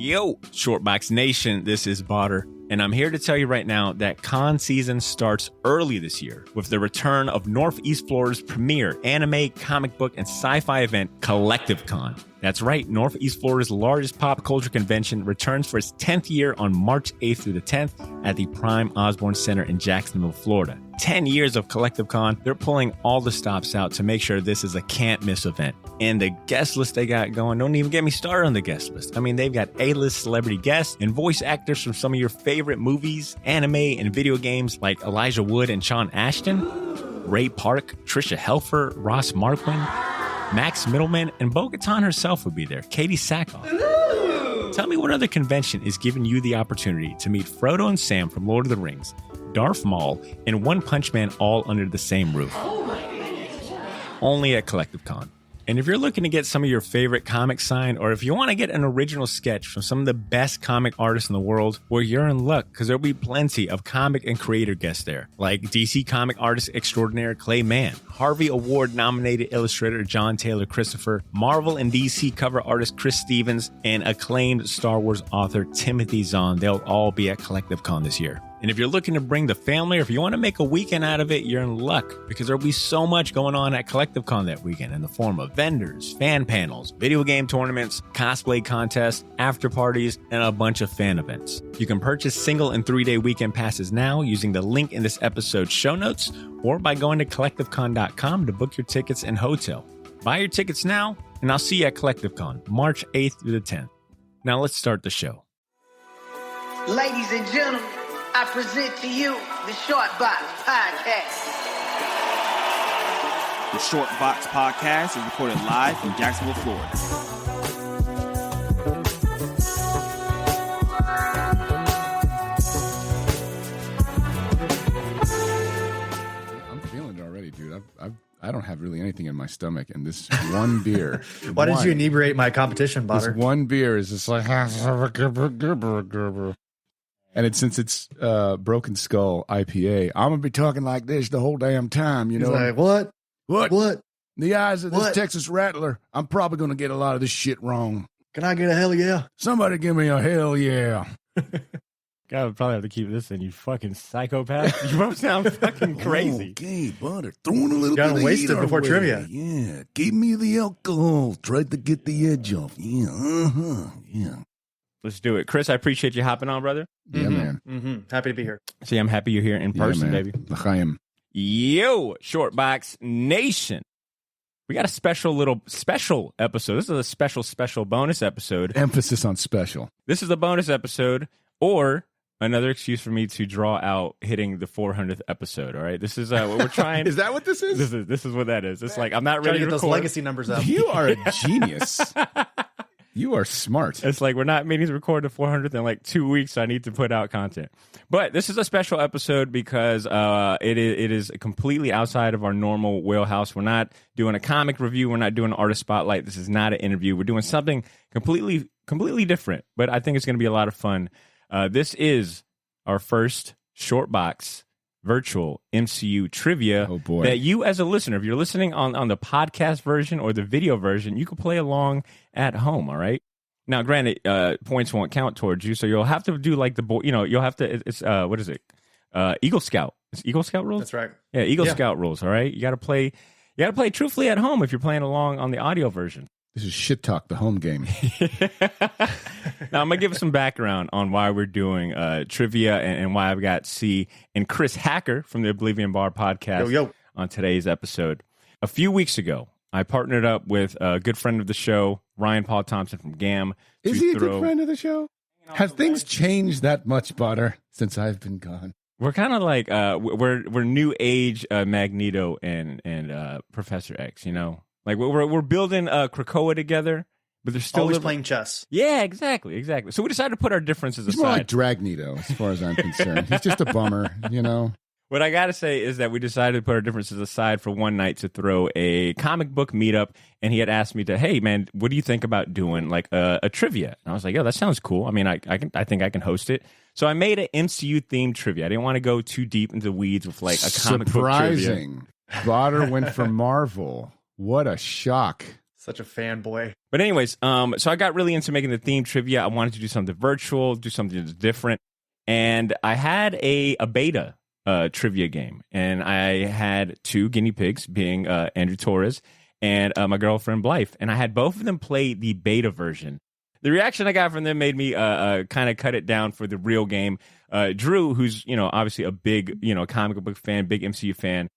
Yo, Shortbox Nation, this is Botter, and I'm here to tell you right now that con season starts early this year with the return of Northeast Florida's premier anime, comic book, and sci-fi event, Collective Con. That's right, Northeast Florida's largest pop culture convention returns for its 10th year on March 8th through the 10th at the Prime Osborne Center in Jacksonville, Florida. 10 years of Collective Con, they're pulling all the stops out to make sure this is a can't-miss event. And the guest list they got going, don't even get me started on the guest list. I mean, they've got A-list celebrity guests and voice actors from some of your favorite movies, anime, and video games like Elijah Wood and Sean Ashton, Ray Park, Trisha Helfer, Ross Marquand, Max Middleman, and Bo-Katan herself will be there, Katie Sackhoff. Tell me what other convention is giving you the opportunity to meet Frodo and Sam from Lord of the Rings, Darth Maul, and One Punch Man all under the same roof. Only at Collective Con. And if you're looking to get some of your favorite comics signed, or if you want to get an original sketch from some of the best comic artists in the world, well, you're in luck, because there'll be plenty of comic and creator guests there, like DC comic artist extraordinaire Clay Mann, Harvey Award-nominated illustrator John Taylor Christopher, Marvel and DC cover artist Chris Stevens, and acclaimed Star Wars author Timothy Zahn. They'll all be at Collective Con this year. And if you're looking to bring the family, or if you want to make a weekend out of it, you're in luck, because there'll be so much going on at Collective Con that weekend in the form of vendors, fan panels, video game tournaments, cosplay contests, after parties, and a bunch of fan events. You can purchase single and 3-day weekend passes now using the link in this episode's show notes, or by going to collectivecon.com to book your tickets and hotel. Buy your tickets now, and I'll see you at Collective Con, March 8th through the 10th. Now let's start the show. Ladies and gentlemen, I present to you the Short Box Podcast. The Short Box Podcast is recorded live from Jacksonville, Florida. I'm feeling it already, dude. I don't have really anything in my stomach, and this one beer. Why did you inebriate my competition, Botter? This one beer is just like... And since it's Broken Skull IPA, I'm going to be talking like this the whole damn time, you know? He's like, what? In the eyes of this Texas Rattler, I'm probably going to get a lot of this shit wrong. Can I get a hell yeah? Somebody give me a hell yeah. God, would probably have to keep this in, you fucking psychopath. You both sound fucking crazy. Okay, Butter, throwing a little bit of waste it before trivia. Yeah, give me the alcohol. Tried to get the edge off. Yeah, yeah. Let's do it. Chris, I appreciate you hopping on, brother. Yeah, man. Mm-hmm. Happy to be here. See, I'm happy you're here in person, baby. L'chaim. Yo, Shortbox Nation. We got a special episode. This is a special bonus episode. Emphasis on special. This is a bonus episode, or another excuse for me to draw out hitting the 400th episode. All right, this is what we're trying. Is that what this is? This is what that is. It's like I'm not ready to to get record. those legacy numbers up. You are a genius. You are smart. It's like we're not meaning to record the 400th in like 2 weeks, so I need to put out content. But this is a special episode because it is completely outside of our normal wheelhouse. We're not doing a comic review. We're not doing an artist spotlight. This is not an interview. We're doing something completely different, but I think it's going to be a lot of fun. This is our first Shortbox virtual MCU trivia that you as a listener, if you're listening on the podcast version or the video version, you can play along at home. All right. Now, granted, points won't count towards you, so you'll have to do like you'll have to. It's what is it? Eagle Scout. It's Eagle Scout rules. That's right. Yeah, Eagle Scout rules. All right. You got to play truthfully at home if you're playing along on the audio version. This is Shit Talk, the home game. Now, I'm going to give some background on why we're doing trivia and why I've got C and Chris Hacker from the Oblivion Bar podcast on today's episode. A few weeks ago, I partnered up with a good friend of the show, Ryan Paul Thompson from GAM. Is he a good friend of the show? Have things changed that much, Butter, since I've been gone? We're kind of like, we're new age Magneto and Professor X, you know? Like we're building Krakoa together, but they're still always playing chess. Yeah, exactly. So we decided to put our differences aside. He's more like Dragnito, as far as I'm concerned. He's just a bummer, you know. What I got to say is that we decided to put our differences aside for one night to throw a comic book meetup, and he had asked me to, hey man, what do you think about doing like a trivia? And I was like, yo, that sounds cool. I mean, I think I can host it. So I made an MCU themed trivia. I didn't want to go too deep into the weeds with like a comic book trivia. Surprising. Botter went for Marvel. What a shock. Such a fanboy. But anyways, so I got really into making the theme trivia. I wanted to do something virtual, do something that's different. And I had a beta trivia game. And I had two guinea pigs, being Andrew Torres and my girlfriend Blythe. And I had both of them play the beta version. The reaction I got from them made me kind of cut it down for the real game. Drew, who's, obviously a big, comic book fan, big MCU fan,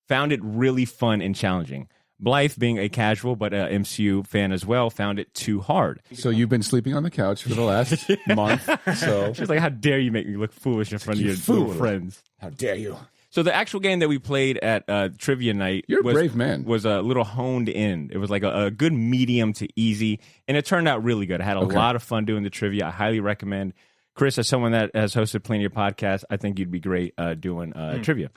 found it really fun and challenging. Blythe, being a casual but MCU fan as well, found it too hard. So you've been sleeping on the couch for the last month. So She's like, how dare you make me look foolish in front of your little friends? How dare you? So the actual game that we played at trivia night You're a brave man. Was a little honed in. It was like a good medium to easy, and it turned out really good. I had a lot of fun doing the trivia. I highly recommend. Chris, as someone that has hosted plenty of podcasts, I think you'd be great doing trivia.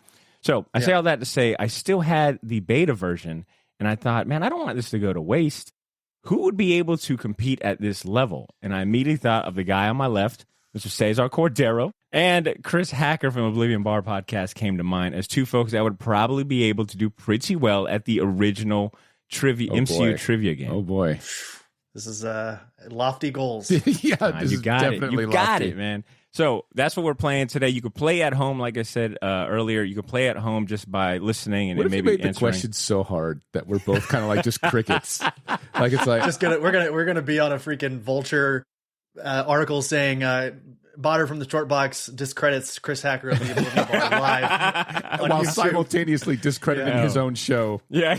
So I say all that to say I still had the beta version, and I thought, man, I don't want this to go to waste. Who would be able to compete at this level? And I immediately thought of the guy on my left, Mr. Cesar Cordero, and Chris Hacker from Oblivion Bar Podcast came to mind as two folks that would probably be able to do pretty well at the original MCU trivia game. Oh, boy. This is lofty goals. Yeah, this you is got definitely it. You got lofty. it, man. So that's what we're playing today. You could play at home, like I said earlier. You could play at home just by listening and What if maybe you made the answering. question so hard that we're both kind of like just crickets? Like it's like we're gonna be on a freaking Vulture article saying Botter from the Short Box discredits Chris Hacker of the Oblivion Bar live on while YouTube. simultaneously discrediting his own show. Yeah.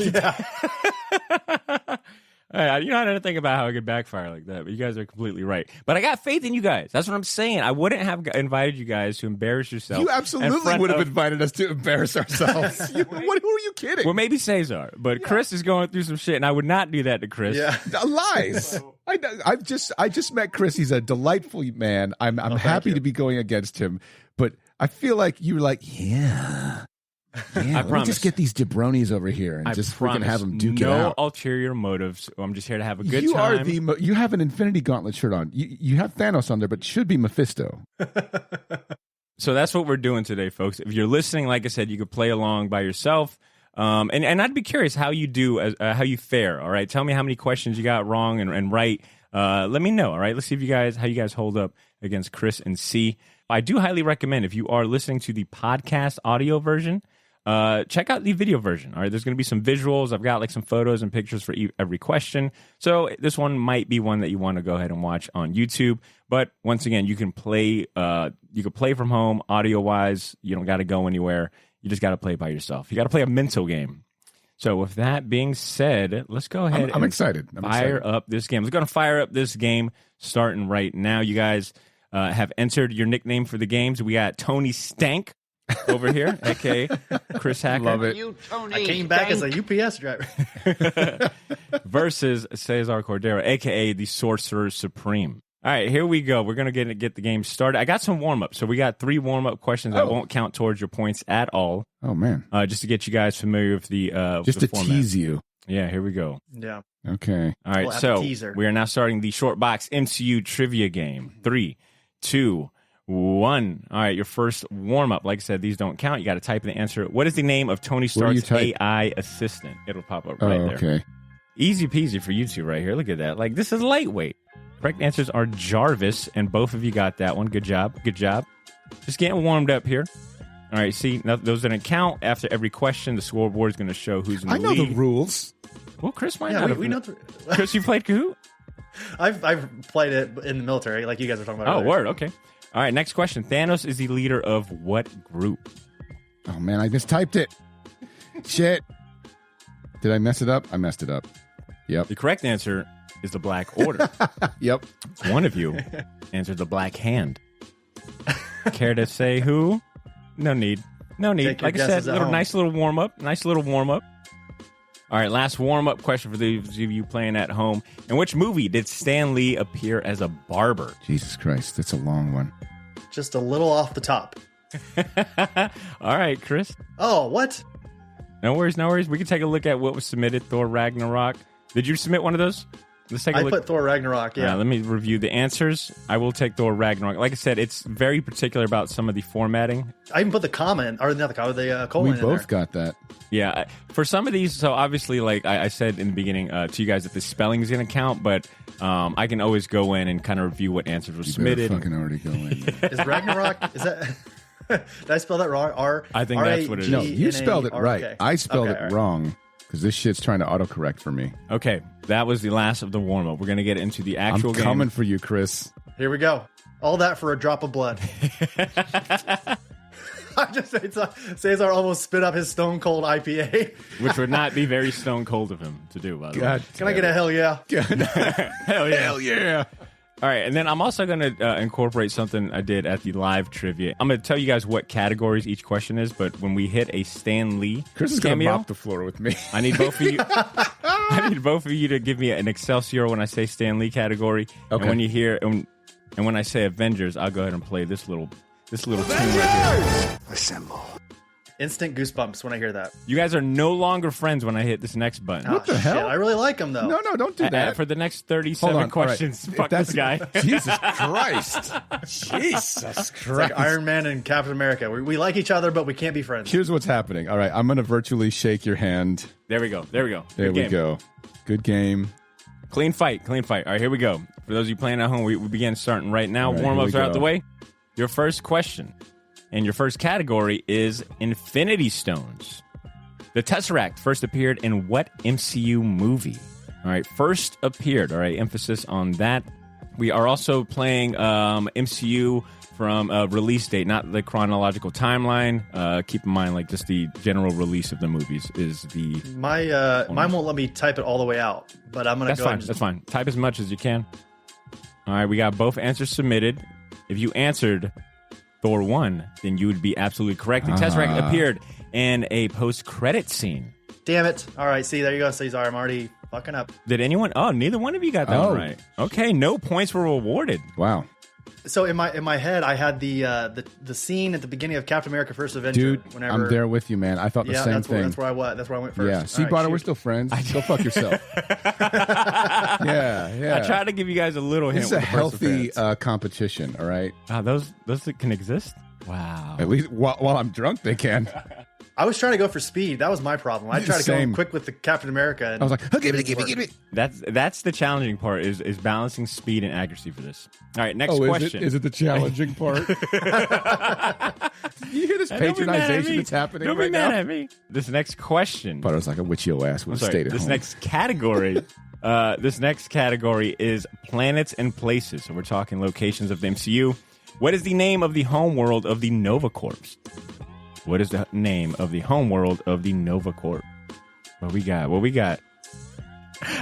Hey, I didn't think about how it could backfire like that, but you guys are completely right. But I got faith in you guys. That's what I'm saying. I wouldn't have invited you guys to embarrass yourself. You absolutely would have invited us to embarce ourselves. Who are you kidding? Well, maybe Cesar, but Chris is going through some shit, and I would not do that to Chris. Yeah. Lies. I just met Chris. He's a delightful man. I'm happy to be going against him, but I feel like you were like, yeah. I promise. Just get these jabronis over here and just freaking have them duke it no out. ulterior motives. I'm just here to have a good You time. you have an Infinity Gauntlet shirt on. You have Thanos on there, but should be Mephisto. So that's what we're doing today, folks. If you're listening, like I said, you could play along by yourself. And I'd be curious how you do, how you fare. All right, tell me how many questions you got wrong and right. Let me know. All right, let's see how you guys hold up against Chris and C. I do highly recommend, if you are listening to the podcast audio version, check out the video version. All right, there's going to be some visuals. I've got like some photos and pictures for every question. So this one might be one that you want to go ahead and watch on YouTube. But once again, you can play. You can play from home, audio wise. You don't got to go anywhere. You just got to play by yourself. You got to play a mental game. So with that being said, let's go ahead. I'm excited. Fire up this game. We're going to fire up this game starting right now. You guys have entered your nickname for the games. We got Tony Stank over here, aka Chris Hacker. Love it. I came back as a UPS driver. Versus Cesar Cordero, aka the Sorcerer Supreme. All right, here we go. We're going to get the game started. I got some warm-up. So we got 3 warm-up questions that won't count towards your points at all. Oh, man. Just to get you guys familiar with the just the to format. tease you. Yeah, here we go. Yeah. Okay. All right, We'll have so a teaser. we are now starting the short box MCU trivia game. 3, 2, 1. All right, your first warm-up. Like I said, these don't count. You got to type in the answer. What is the name of Tony Stark's AI assistant? It'll pop up right there. Okay. Easy peasy for you two right here. Look at that. Like, this is lightweight. Correct answers are Jarvis, and both of you got that one. Good job. Good job. Just getting warmed up here. All right, see, those didn't count. After every question, the scoreboard is going to show who's in the I know lead. the rules. Well, Chris might Yeah, not have. we know. Chris, you played Kahoot? I've played it in the military, like you guys were talking about. Oh, earlier. word. Okay. All right, next question. Thanos is the leader of what group? Oh, man, I mistyped it. Shit. Did I mess it up? I messed it up. Yep. The correct answer is the Black Order. Yep. One of you answered the Black Hand. Care to say who? No need. No need. Take your Like I said, guesses at home. nice little warm up. Nice little warm up. All right, last warm up question for those of you playing at home. In which movie did Stan Lee appear as a barber? Jesus Christ, that's a long one. Just a little off the top. All right, Chris. Oh, what? No worries, no worries. We can take a look at what was submitted. Thor Ragnarok. Did you submit one of those? let's take a I look. put Thor Ragnarok. Yeah. Let me review the answers. I will take Thor Ragnarok. Like I said, it's very particular about some of the formatting. I even put the comment, or not the comment, the colon. We in both there. got that. Yeah, for some of these, so obviously, like I said in the beginning to you guys, that the spelling is going to count, but I can always go in and kind of review what answers were submitted. Fucking already go in. Is Ragnarok? Is that? Did I spell that wrong? I think that's what it is. No, you spelled it right. Okay. I spelled Okay, it all right. wrong because this shit's trying to autocorrect for me. Okay, that was the last of the warm up. We're going to get into the actual I'm game. coming for you, Chris. Here we go. All that for a drop of blood. I just say Cesar almost spit up his Stone Cold IPA. Which would not be very stone cold of him to do, by the way. God, Can I get a hell yeah? Hell yeah. hell yeah! All right, and then I'm also going to incorporate something I did at the live trivia. I'm going to tell you guys what categories each question is, but when we hit a Stan Lee Chris is going to cameo, mop the floor with me. I need both of you. I need both of you to give me an Excelsior when I say Stan Lee category. Okay. And when you hear and when I say Avengers, I'll go ahead and play this little tune right here. Assemble. Instant goosebumps when I hear that. You guys are no longer friends when I hit this next button. What the hell? I really like him though. No, don't do that. For the next Hold 37 on, all right. questions, If fuck this guy. Jesus Christ! Jesus It's Christ! like Iron Man and Captain America. We like each other, but we can't be friends. Here's what's happening. All right, I'm going to virtually shake your hand. There we go. There Good we game. go. Good game. Clean fight. All right, here we go. For those of you playing at home, we begin starting right now. All right, Warm-ups here are we out the go. way. Your first question and your first category is Infinity Stones. The Tesseract first appeared in what MCU movie? All right, first appeared. All right, emphasis on that. We are also playing MCU from a release date, not the chronological timeline. Keep in mind, like, just the general release of the movies is the... Mine won't let me type it all the way out, but I'm gonna That's go fine. ahead and That's fine. Type as much as you can. All right, we got both answers submitted. If you answered Thor 1, then you would be absolutely correct. The Tesseract appeared in a post-credit scene. Damn it! All right, see, there you go, Cesar. I'm already fucking up. Did anyone? Oh, neither one of you got that one right. Okay, no points were awarded. Wow. So in my head, I had the scene at the beginning of Captain America: First Avenger. Dude, whenever, I'm there with you, man. I thought the same that's thing. where I went first. Yeah. See, All right, Barter, shoot. we're still friends. Go fuck yourself. yeah. I tried to give you guys a little hint. This is a with the healthy perseverance. competition, all right? Those that can exist. Wow. At least while I'm drunk, they can. I was trying to go for speed. That was my problem. I tried to Same. go quick with the Captain America. And I was like, oh, give it me, give me, didn't give work. me. That's the challenging part is balancing speed and accuracy for this. All right, next Oh, question. is it the challenging part? You hear this Don't be mad at patronization me. that's happening Don't right be mad now? at me. This next question. Barter's like, I wish your ass would have Sorry, stayed at this home. next category. This next category is planets and places. So we're talking locations of the MCU. What is the name of the homeworld of the Nova Corps? What is the name of the homeworld of the Nova Corps? What we got?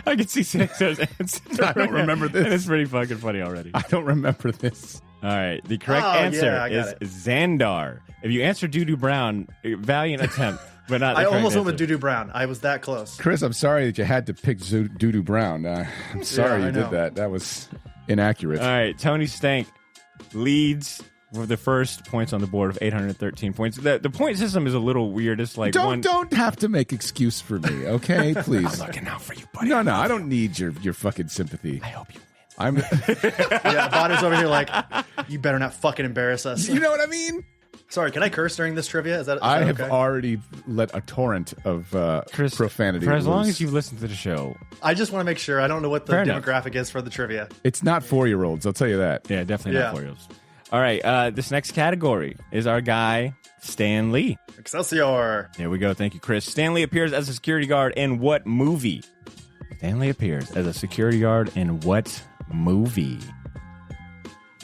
I can see Cesar's answer. I don't remember this. And it's pretty fucking funny already. I don't remember this. All right. The correct Oh, answer yeah, I got is Xandar. If you answer Doo-Doo Brown, valiant attempt, but not the I correct almost went with answer. Doo-Doo Brown. I was that close. Chris, I'm sorry that you had to pick Doo-Doo Brown. I'm sorry Yeah, you I did know. that. That was inaccurate. All right. Tony Stank leads with the first points on the board of 813 points. The point system is a little weird. It's like Don't have to make excuse for me, okay? Please. I'm looking out for you, buddy. No, I don't need your fucking sympathy. I hope you win. I'm. Yeah, Bonner's over here like, you better not fucking embarrass us. You know what I mean? Sorry, can I curse during this trivia? Is that I have okay? already let a torrent of profanity. For as long loose. as you've listened to the show. I just want to make sure. I don't know what the Fair enough. demographic is for the trivia. It's not 4-year-olds. I'll tell you that. Yeah, definitely Yeah. not Oreos. All right. This next category is our guy, Stan Lee. Excelsior. There we go. Thank you, Chris. Stan Lee appears as a security guard in what movie? Stan Lee appears as a security guard in what movie?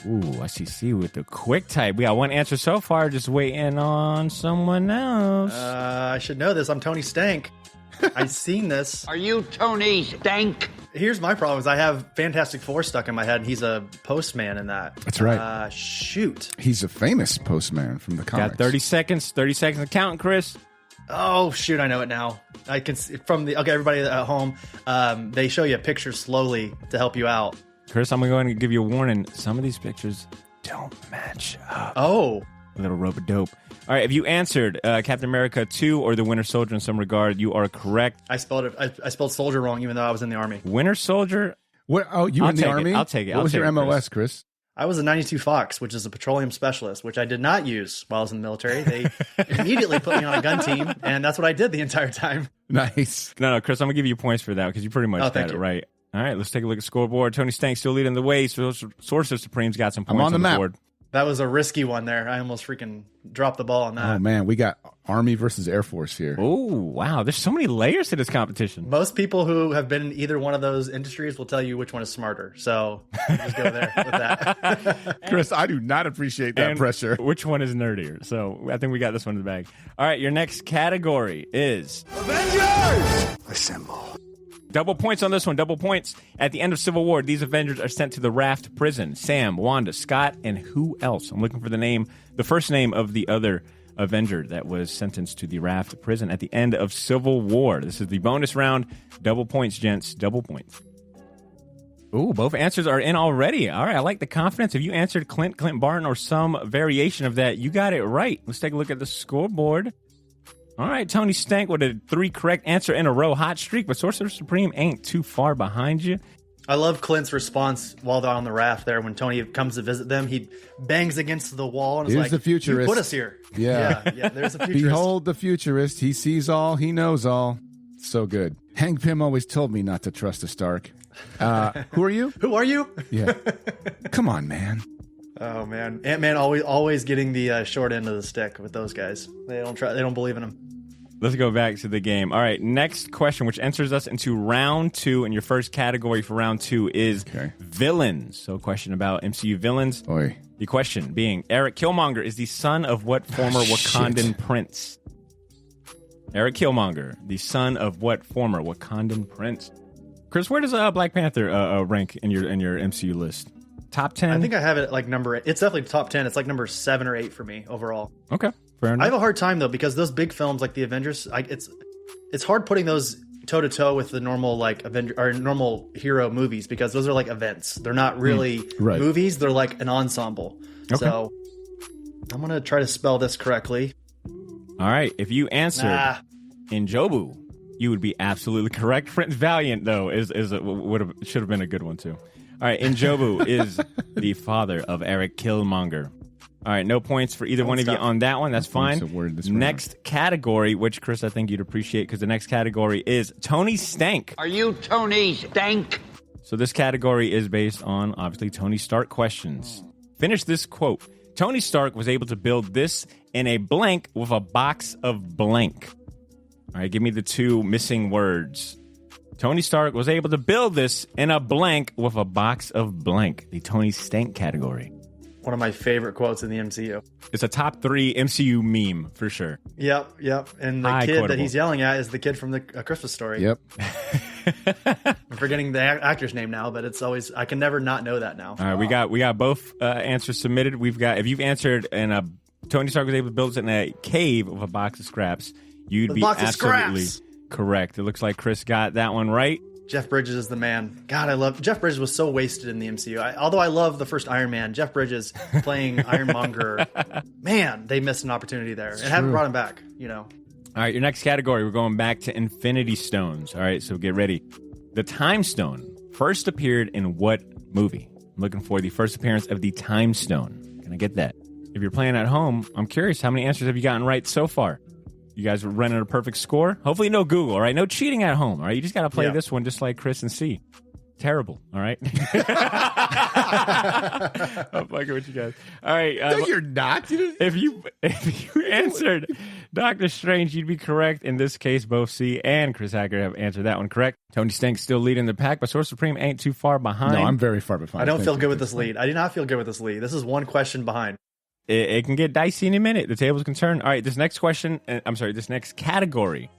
Ooh, I see with the quick type. We got one answer so far. Just waiting on someone else. I should know this. I'm Tony Stank. I've seen this. Are you Tony Stank? Here's my problem: is I have Fantastic Four stuck in my head, and he's a postman in that. That's right. Shoot. He's a famous postman from the comics. Got 30 seconds. 30 seconds of counting, Chris. Oh shoot! I know it now. I can see from the everybody at home. They show you a picture slowly to help you out. Chris, I'm going to give you a warning. Some of these pictures don't match up. Oh, A little rope-a-dope. All right, if you answered Captain America 2 or the Winter Soldier in some regard, you are correct. I spelled it. I spelled soldier wrong, even though I was in the army. Winter Soldier, What? Oh, you I'll in the take it. Army? I'll take it. What I'll was take your it, MOS, Chris? I was a 92 Fox, which is a petroleum specialist, which I did not use while I was in the military. They immediately put me on a gun team, and that's what I did the entire time. Nice. No, Chris, I'm gonna give you points for that because you pretty much got it right. All right, let's take a look at the scoreboard. Tony Stank still leading the way. Sorcerer Supreme's got some points I'm on the map. board. That was a risky one there. I almost freaking dropped the ball on that. Oh man, we got Army versus Air Force here. Oh wow, there's so many layers to this competition. Most people who have been in either one of those industries will tell you which one is smarter. So just go there with that. Chris, I do not appreciate that pressure. Which one is nerdier? So I think we got this one in the bag. All right, your next category is Avengers! Assemble. double points on this one. Double points. At the end of Civil War, these Avengers are sent to the Raft prison. Sam, Wanda, Scott, and who else? I'm looking for the first name of the other Avenger that was sentenced to the Raft prison at the end of Civil War. This is the bonus round. Double points, gents. Double points. Ooh, both answers are in already. All right, I like the confidence. If you answered Clint Barton, or some variation of that, you got it right. Let's take a look at the scoreboard. All right, Tony Stank with a 3 correct answer in a row. Hot streak, but Sorcerer Supreme ain't too far behind you. I love Clint's response while they're on the raft there. When Tony comes to visit them, he bangs against the wall and is Here's like, the futurist. "You put us here." Yeah. yeah, there's a futurist. Behold the futurist. He sees all. He knows all. So good. Hank Pym always told me not to trust a Stark. Who are you? Who are you? Yeah. Come on, man. Oh man, Ant-Man always getting the short end of the stick with those guys. They don't believe in him. Let's go back to the game. All right, next question, which enters us into round 2, and your first category for round 2 is villains. So a question about MCU villains. Oy. The question being, Eric Killmonger is the son of what former Wakandan prince? Eric Killmonger, the son of what former Wakandan prince? Chris, where does Black Panther rank in your MCU list? Top 10? I think I have it at like number 8. It's definitely top 10. It's like number 7 or 8 for me overall. Okay, fair enough. I have a hard time though because those big films like the Avengers, it's hard putting those toe to toe with the normal like Avenger or normal hero movies because those are like events. They're not really movies. They're like an ensemble. Okay. So I'm gonna try to spell this correctly. All right, if you answered Njobu, you would be absolutely correct. Prince Valiant though should have been a good one too. All right, Njobu is the father of Eric Killmonger. All right, no points for either one of you on that one. That's fine. Next category, which, Chris, I think you'd appreciate because the next category is Tony Stank. Are you Tony Stank? So this category is based on, obviously, Tony Stark questions. Finish this quote. Tony Stark was able to build this in a blank with a box of blank. All right, give me the 2 missing words. Tony Stark was able to build this in a blank with a box of blank. The Tony Stank category. One of my favorite quotes in the MCU. It's a top 3 MCU meme for sure. Yep. And the kid that he's yelling at is the kid from the Christmas Story. Yep. I'm forgetting the actor's name now, but it's always I can never not know that now. All right, we got both answers submitted. We've got if you've answered and Tony Stark was able to build this in a cave with a box of scraps, you'd be absolutely correct. It looks like Chris got that one right. Jeff Bridges is the man. God, Jeff Bridges was so wasted in the MCU. Although I love the first Iron Man, Jeff Bridges playing Ironmonger, man, they missed an opportunity there and haven't brought him back. All right, your next category, we're going back to Infinity Stones. All right, so get ready. The Time Stone first appeared in what movie? I'm looking for the first appearance of the Time Stone. Can I get that? If you're playing at home, I'm curious, how many answers have you gotten right so far? You guys are running a perfect score? Hopefully no Google, all right? No cheating at home, all right? You just got to play this one just like Chris and C. Terrible, all right? I'm fucking with you guys. All right. No, you're not. If you answered Doctor Strange, you'd be correct. In this case, both C and Chris Hacker have answered that one correct. Tony Stank's still leading the pack, but Sorcerer Supreme ain't too far behind. No, I'm very far behind. I don't feel good with this lead. I do not feel good with this lead. This is one question behind. It can get dicey in a minute. The table's concerned. All right, this next category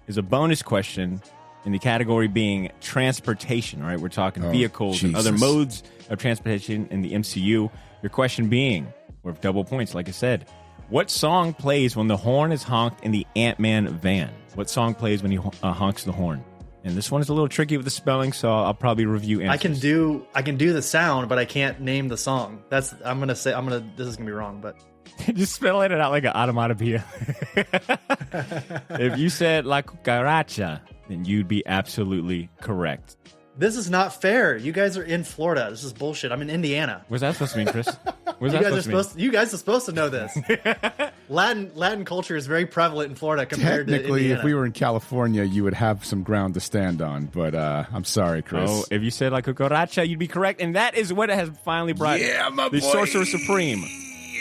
is a bonus question in the category being transportation. All right, we're talking vehicles and other modes of transportation in the MCU. Your question being, worth double points, like I said, what song plays when the horn is honked in the Ant-Man van? What song plays when he honks the horn? And this one is a little tricky with the spelling, so I'll probably review answers. I can do the sound, but I can't name the song. This is gonna be wrong, but just spelling it out like an onomatopoeia. If you said La Cucaracha, then you'd be absolutely correct. This is not fair. You guys are in Florida. This is bullshit. I'm in Indiana. What's that supposed to mean, Chris? You guys are supposed to know this. Latin culture is very prevalent in Florida compared to Technically, Indiana. if we were in California, you would have some ground to stand on. But I'm sorry, Chris. Oh, if you said like cucaracha, you'd be correct. And that is what has finally brought the Sorcerer Supreme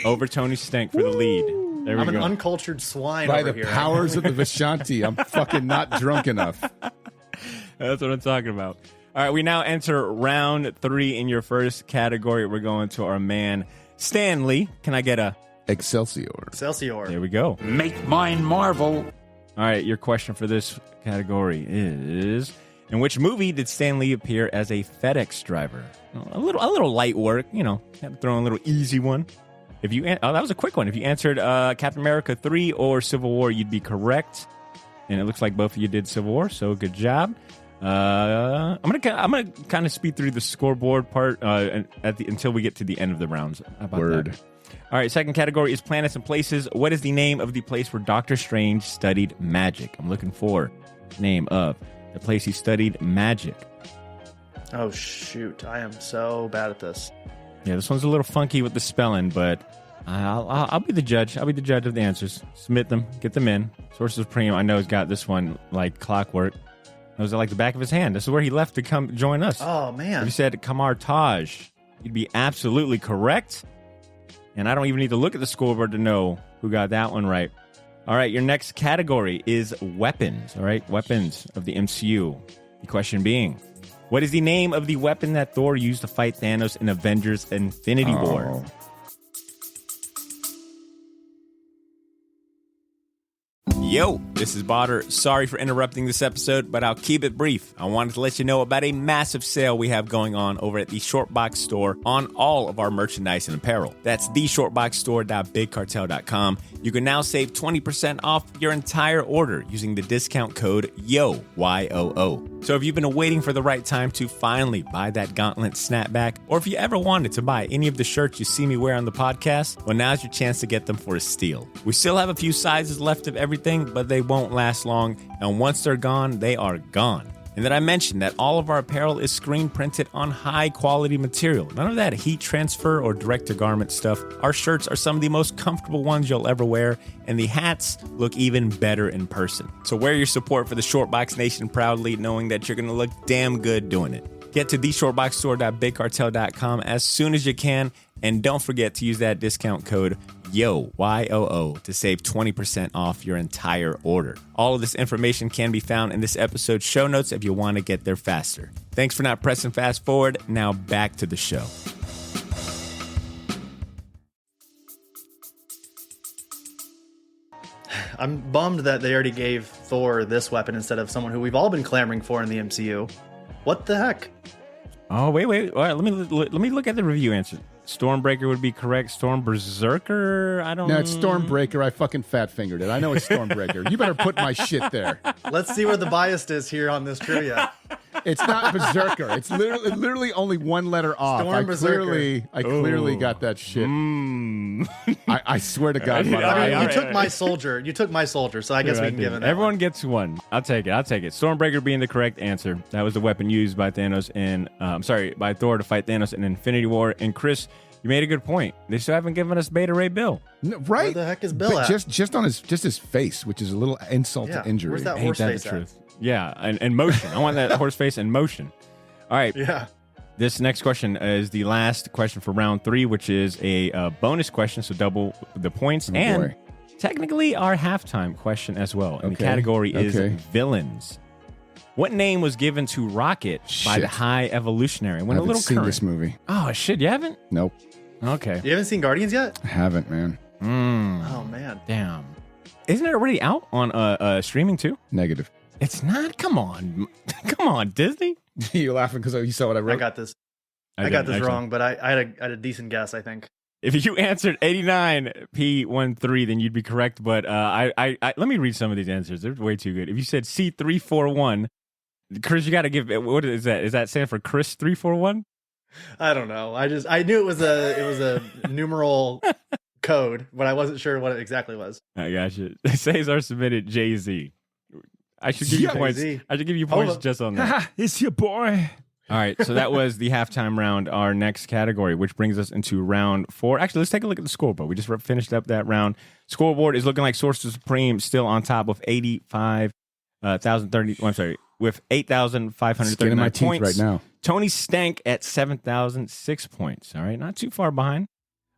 over Tony Stank for the lead. There we I'm go. an uncultured swine By over the here. powers of the Vishanti, I'm fucking not drunk enough. That's what I'm talking about. All right, we now enter round 3 in your first category. We're going to our man, Stanley. Can I get a... Excelsior. Excelsior. There we go. Make mine marvel. All right, your question for this category is: in which movie did Stan Lee appear as a FedEx driver? A little light work, you know. Had to throw in a little easy one. If you that was a quick one. If you answered Captain America 3 or Civil War, you'd be correct. And it looks like both of you did Civil War, so good job. I'm gonna kind of speed through the scoreboard part until we get to the end of the rounds. How about Word. that? All right, second category is planets and places. What is the name of the place where Doctor Strange studied magic? I'm looking for name of the place he studied magic. Oh, shoot. I am so bad at this. Yeah, this one's a little funky with the spelling, but I'll be the judge. I'll be the judge of the answers. Submit them, get them in. Sorcerer Supreme, I know, has got this one like clockwork. It was like the back of his hand. This is where he left to come join us. Oh, man. If you said Kamar Taj, you'd be absolutely correct. And I don't even need to look at the scoreboard to know who got that one right. All right, your next category is weapons. All right, weapons of the MCU. The question being, what is the name of the weapon that Thor used to fight Thanos in Avengers Infinity War? Yo, this is Botter. Sorry for interrupting this episode, but I'll keep it brief. I wanted to let you know about a massive sale we have going on over at the Shortbox store on all of our merchandise and apparel. That's theshortboxstore.bigcartel.com. You can now save 20% off your entire order using the discount code YOO, Y-O-O. So if you've been waiting for the right time to finally buy that gauntlet snapback, or if you ever wanted to buy any of the shirts you see me wear on the podcast, well, now's your chance to get them for a steal. We still have a few sizes left of everything, but they won't last long, and once they're gone, they are gone. And then I mentioned that all of our apparel is screen printed on high quality material. None of that heat transfer or direct to garment stuff. Our shirts are some of the most comfortable ones you'll ever wear, and the hats look even better in person. So wear your support for the Shortbox Nation proudly, knowing that you're going to look damn good doing it. Get to theshortboxstore.bigcartel.com as soon as you can, and don't forget to use that discount code YOO, Y-O-O, to save 20% off your entire order. All of this information can be found in this episode's show notes if you want to get there faster. Thanks for not pressing fast forward. Now back to the show. I'm bummed that they already gave Thor this weapon instead of someone who we've all been clamoring for in the MCU. What the heck? Oh, wait. All right, let me look at the review answer. Stormbreaker would be correct. Storm Berserker, I don't know. No, it's Stormbreaker. I fucking fat fingered it. I know it's Stormbreaker. You better put my shit there. Let's see where the bias is here on this trivia. It's not Berserker. It's literally only one letter off. Storm Berserker. I clearly got that shit. I swear to God. You took my soldier. You took my soldier, so I guess we can give it that Everyone one. gets one. I'll take it. Stormbreaker being the correct answer. That was the weapon used by Thanos by Thor to fight Thanos in Infinity War. And Chris, you made a good point. They still haven't given us Beta Ray Bill. No, right? Where the heck is Bill at? Just on his face, which is a little insult to injury. Where's that Ain't horse that face the at? truth? Yeah, and motion. I want that horse face in motion. All right. Yeah. This next question is the last question for round 3, which is a bonus question, so double the points, and technically our halftime question as well. And the category is villains. What name was given to Rocket by the High Evolutionary? I haven't seen this movie. Oh, shit, you haven't? Nope. Okay. You haven't seen Guardians yet? I haven't, man. Oh, man. Damn. Isn't it already out on streaming too? Negative. It's not? Come on. Come on, Disney. You're laughing because you saw what I wrote? I got this. I got this actually wrong, but I had a decent guess, I think. If you answered 89P13, then you'd be correct. But let me read some of these answers. They're way too good. If you said C341, Chris, you got to give. What is that? Is that stand for Chris 341? I don't know. I knew it was a numeral code, but I wasn't sure what it exactly was. I got you. Cesar submitted Jay-Z. I should give you points. Jay-Z. I should give you points just on that. It's your boy. All right, so that was the halftime round. Our next category, which brings us into round 4. Actually, let's take a look at the scoreboard. We just finished up that round. Scoreboard is looking like Sorcerer Supreme still on top with 85,030. I'm sorry, with 8,539 my points teeth right now. Tony Stank at 7,006 points. All right, not too far behind.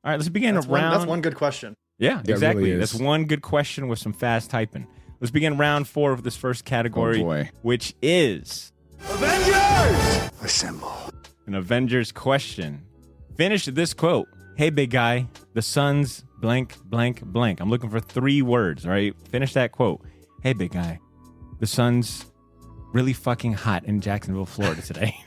All right, let's begin a round. That's one good question. Yeah, That exactly. really is. That's one good question with some fast typing. Let's begin round 4 of this first category, Oh, boy. which is Avengers! Assemble. an Avengers question. Finish this quote. Hey, big guy, the sun's blank, blank, blank. I'm looking for 3 words, all right? Finish that quote. Hey, big guy, the sun's really fucking hot in Jacksonville, Florida today.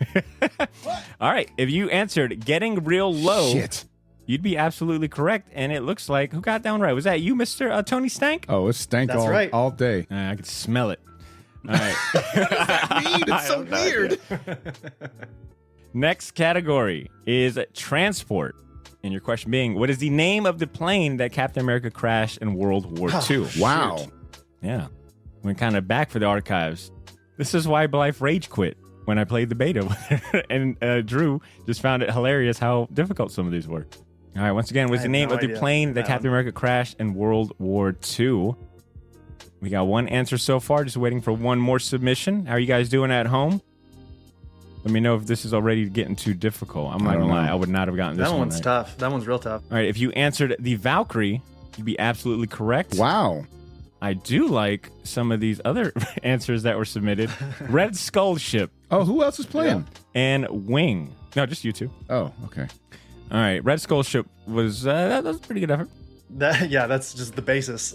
All right, if you answered getting real low, Shit. you'd be absolutely correct. And it looks like, who got that one right? Was that you, Mr. Tony Stank? Oh, it's stank That's right. all day. I could smell it. All right. It's so weird. Next category is transport. And your question being, what is the name of the plane that Captain America crashed in World War II? Wow. Yeah. Went kind of back for the archives. This is why Blythe rage quit when I played the beta with her. And Drew just found it hilarious how difficult some of these were. All right, once again, what's I the have name no of the idea. plane that Captain America crashed in World War II? We got one answer so far, just waiting for one more submission. How are you guys doing at home? Let me know if this is already getting too difficult. I'm not going to lie, I would not have gotten this That one one's right. tough. That one's real tough. All right, if you answered the Valkyrie, you'd be absolutely correct. Wow. I do like some of these other answers that were submitted. Red Skull Ship Oh, who else is playing? and Wing. No, just you two. Oh, okay. All right, Red Skull Ship was that was a pretty good effort. That's just the basis.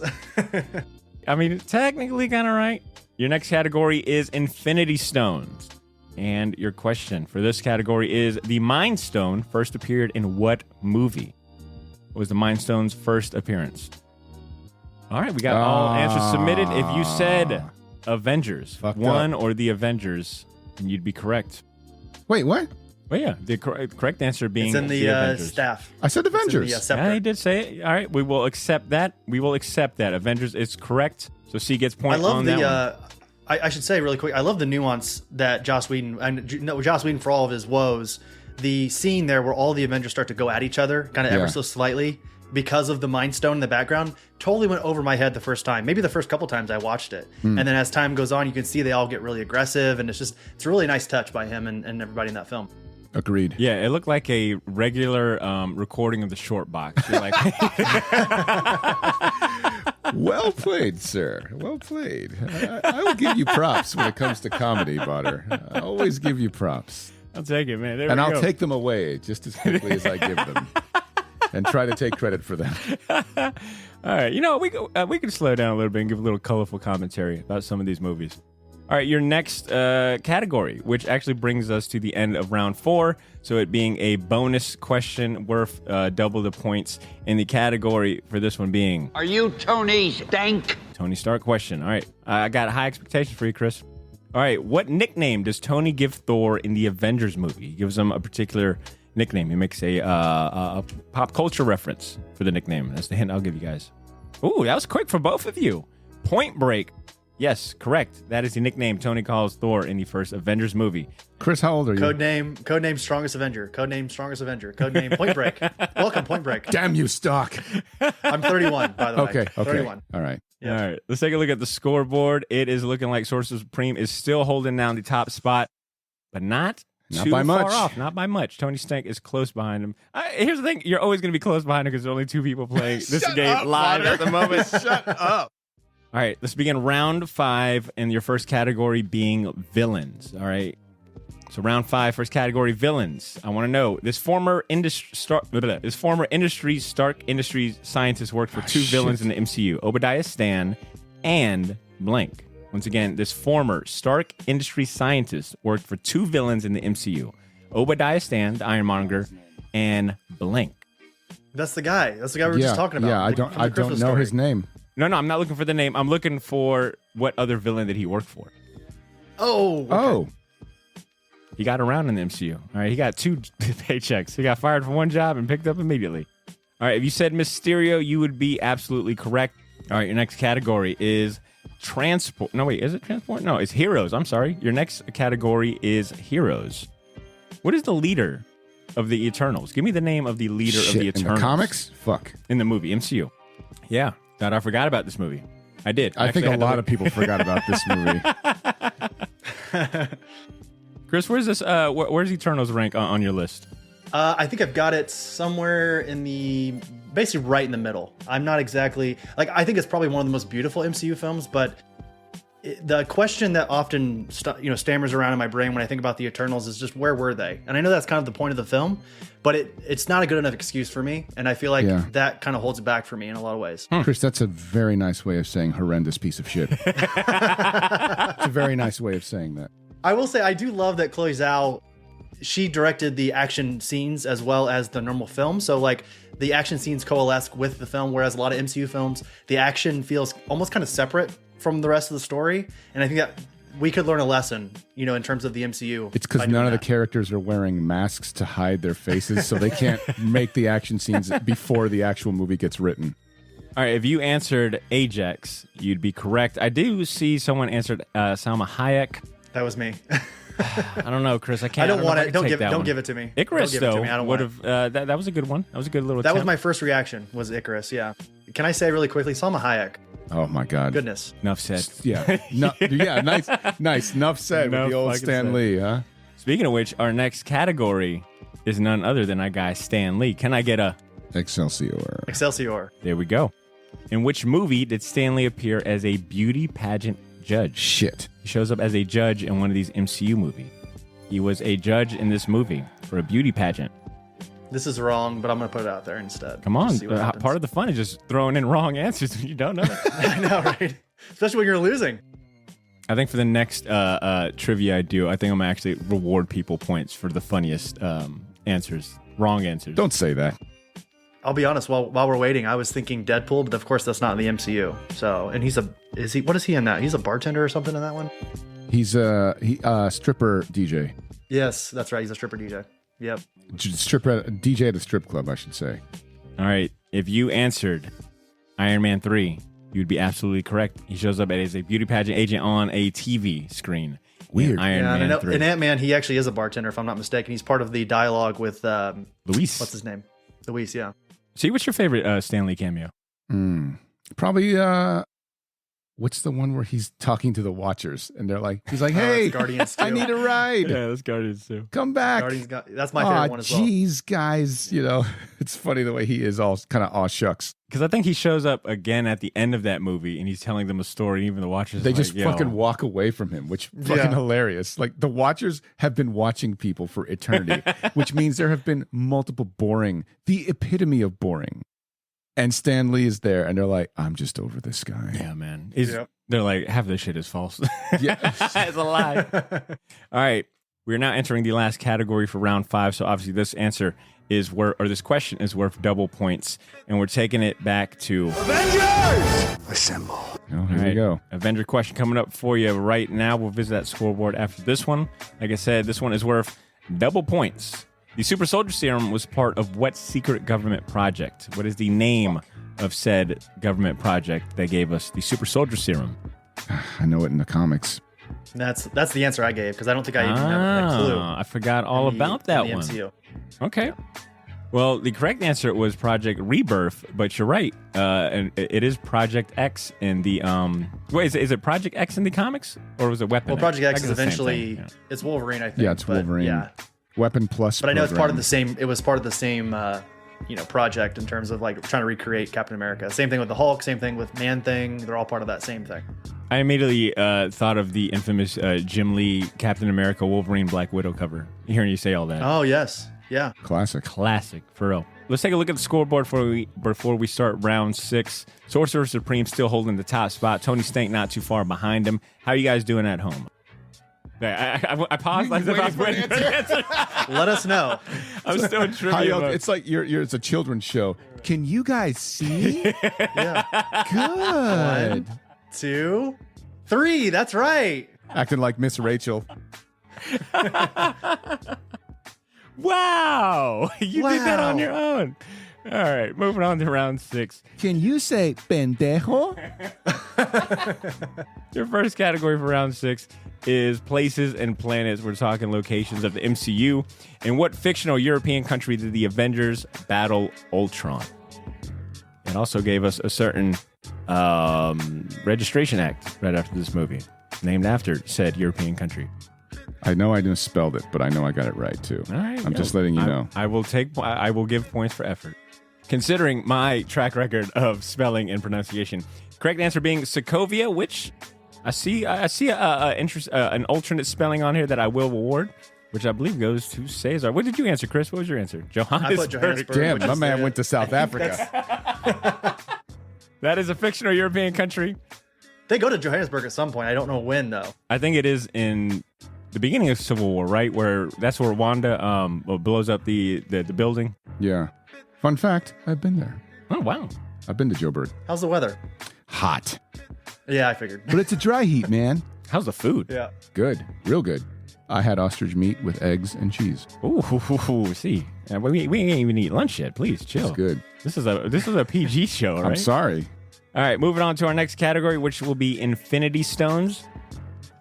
I mean, technically kind of right. Your next category is Infinity Stones. And your question for this category is, the Mind Stone first appeared in what movie? What was the Mind Stone's first appearance? All right, we got all answers submitted. If you said Avengers, Fucked one or the Avengers, then you'd be correct. Wait, what? Well, yeah, the correct answer being It's in the Avengers. staff. I said Avengers. It's in the, Yeah, he separate. did say it. All right, we will accept that. We will accept that. Avengers is correct. So C gets I point love on the. that one. I should say really quick. I love the nuance that Joss Whedon Joss Whedon for all of his woes. The scene there where all the Avengers start to go at each other, kind of Yeah. ever so slightly, because of the Mind Stone in the background, totally went over my head the first time. Maybe the first couple times I watched it, and then as time goes on, you can see they all get really aggressive, and it's a really nice touch by him and everybody in that film. Agreed. Yeah, it looked like a regular recording of the short box. You're like, Well played, sir. Well played. I will give you props when it comes to comedy, Butter. I always give you props. I'll take it, man. There And we I'll go. take them away just as quickly as I give them. And try to take credit for them. All right, you know, we can slow down a little bit and give a little colorful commentary about some of these movies. All right, your next category, which actually brings us to the end of round 4. So it being a bonus question worth double the points in the category for this one being Are you Tony Stank? Tony Stark question. All right, I got high expectations for you, Chris. All right, what nickname does Tony give Thor in the Avengers movie? He gives him a particular nickname. He makes a pop culture reference for the nickname. That's the hint I'll give you guys. Ooh, that was quick for both of you. Point Break. Yes, correct. That is the nickname Tony calls Thor in the first Avengers movie. Chris, how old are you? Codename Strongest Avenger. Codename Strongest Avenger. Codename Point Break. Welcome, Point Break. Damn you, Stark. I'm 31, by the way. Okay. 31. All right. All right, let's take a look at the scoreboard. It is looking like Sorcerer Supreme is still holding down the top spot, but not too by much. far off. Not by much. Tony Stank is close behind him. Here's the thing. You're always going to be close behind him because there are only 2 people playing this game live at the moment. Shut up. All right, let's begin round 5, and your first category being villains. All right, so round 5, first category villains. I want to know this former industry Stark Industries scientist worked for 2 villains in the MCU: Obadiah Stane and blank. Once again, this former Stark Industries scientist worked for 2 villains in the MCU: Obadiah Stane, the Ironmonger, and blank. That's the guy. That's the guy we were just talking about. Yeah, I from the don't Christmas know story. his name. No, I'm not looking for the name. I'm looking for what other villain that he worked for. Oh. Okay. Oh. He got around in the MCU. All right, he got 2 paychecks. He got fired from one job and picked up immediately. All right, if you said Mysterio, you would be absolutely correct. All right, your next category is transport. No, wait, is it transport? No, it's heroes. I'm sorry. Your next category is heroes. What is the leader of the Eternals? Give me the name of the leader of the Eternals. In the comics? Fuck. In the movie, MCU. Yeah. God, I forgot about this movie. I did. I think a lot of people forgot about this movie. Chris, where's this? Where's Eternals rank on your list? I think I've got it somewhere basically right in the middle. I'm not exactly I think it's probably one of the most beautiful MCU films, but the question that often stammers around in my brain when I think about the Eternals is just where were they? And I know that's kind of the point of the film, but it's not a good enough excuse for me, and I feel like that kind of holds it back for me in a lot of ways. Chris, that's a very nice way of saying horrendous piece of shit. It's a very nice way of saying that. I will say I do love that Chloe Zhao, she directed the action scenes as well as the normal film. So the action scenes coalesce with the film, whereas a lot of MCU films, the action feels almost kind of separate from the rest of the story. And I think that we could learn a lesson, in terms of the MCU. It's because none of the characters are wearing masks to hide their faces, so they can't make the action scenes before the actual movie gets written. All right, if you answered Ajax, you'd be correct. I do see someone answered Salma Hayek. That was me. I don't know, Chris. I can't. I don't want it. Don't give it to me. Icarus, don't give though, it to me. I don't would want have. That was a good one. That was a good little. That attempt. was my first reaction. Was Icarus? Yeah. Can I say really quickly, Salma Hayek? Oh my God. Goodness. Enough said. Yeah. Nice. Enough said with the old Stan Lee, huh? Speaking of which, our next category is none other than our guy Stan Lee. Can I get a Excelsior? There we go. In which movie did Stan Lee appear as a beauty pageant judge? Shit. He shows up as a judge in one of these MCU movies. He was a judge in this movie for a beauty pageant. This is wrong, but I'm going to put it out there instead. Come on. Part of the fun is just throwing in wrong answers when you don't know. I know, right? Especially when you're losing. I think for the next trivia I do, I think I'm going to actually reward people points for the funniest answers. Wrong answers. Don't say that. I'll be honest, while we're waiting, I was thinking Deadpool, but of course that's not in the MCU. So, and what is he in that? He's a bartender or something in that one? He's a stripper DJ. Yes, that's right. He's a stripper DJ. Yep. DJ at a strip club, I should say. All right. If you answered Iron Man 3, you'd be absolutely correct. He shows up as a beauty pageant agent on a TV screen. Weird. Iron Man 3. In Ant-Man, he actually is a bartender, if I'm not mistaken. He's part of the dialogue with Luis. What's his name? Luis, yeah. See, what's your favorite Stan Lee cameo? Probably, what's the one where he's talking to the Watchers and he's like, hey, Guardians 2. I need a ride. Yeah, that's Guardians 2. Come back. That's my favorite one as well. Jeez, guys, it's funny the way he is all kind of aw shucks. Because I think he shows up again at the end of that movie and he's telling them a story. And even the Watchers, they just fucking walk away from him, which fucking hilarious. Like the Watchers have been watching people for eternity, which means there have been multiple the epitome of boring. And Stan Lee is there, and they're like, I'm just over this guy. Yeah, man. They're like, half this shit is false. Yeah. It's a lie. All right. We're now entering the last category for round 5. So obviously this answer this question is worth double points. And we're taking it back to Avengers! Assemble. Oh, here we go. Avenger question coming up for you right now. We'll visit that scoreboard after this one. Like I said, this one is worth double points. The Super Soldier Serum was part of what secret government project? What is the name of said government project that gave us the Super Soldier Serum? I know it in the comics. That's the answer I gave because I don't think I even have a clue. I forgot all about that one. MCU. Okay. Well, the correct answer was Project Rebirth, but you're right. And it is Project X in the Wait, is it Project X in the comics or was it Weapon? Well, Project X is the same eventually thing, it's Wolverine, I think. Yeah, it's Wolverine. Yeah. Weapon Plus. But I know it's part of the same. It was part of the same, project in terms of trying to recreate Captain America. Same thing with the Hulk. Same thing with Man-Thing. They're all part of that same thing. I immediately thought of the infamous Jim Lee Captain America Wolverine Black Widow cover. Hearing you say all that. Oh yes, yeah, classic, for real. Let's take a look at the scoreboard before we start round 6. Sorcerer Supreme still holding the top spot. Tony Stank not too far behind him. How are you guys doing at home? I paused like if I was waiting for an answer. Let us know. I'm still in trivia mode. It's like it's a children's show. Can you guys see? Yeah. Good. 1, 2, 3. That's right. Acting like Miss Rachel. Wow. You did that on your own. All right, moving on to round 6. Can you say pendejo? Your first category for round 6 is places and planets. We're talking locations of the MCU. In what fictional European country did the Avengers battle Ultron? It also gave us a certain registration act right after this movie, named after said European country. I know I misspelled it, but I know I got it right too. All right, I'm just letting you know. I will give points for effort. Considering my track record of spelling and pronunciation, correct answer being Sokovia, which I see an alternate spelling on here that I will award, which I believe goes to Caesar. What did you answer, Chris? What was your answer? Johannesburg. Damn, my man went to South Africa. That is a fictional European country. They go to Johannesburg at some point. I don't know when, though. I think it is in the beginning of Civil War, right? That's where Wanda blows up the building. Yeah. Fun fact, I've been there. Oh, wow. I've been to Joburg. How's the weather? Hot. Yeah, I figured. But it's a dry heat, man. How's the food? Yeah. Good. Real good. I had ostrich meat with eggs and cheese. Ooh, see. We ain't even eat lunch yet. Please, chill. It's good. This is a PG show, right? I'm sorry. All right, moving on to our next category, which will be Infinity Stones.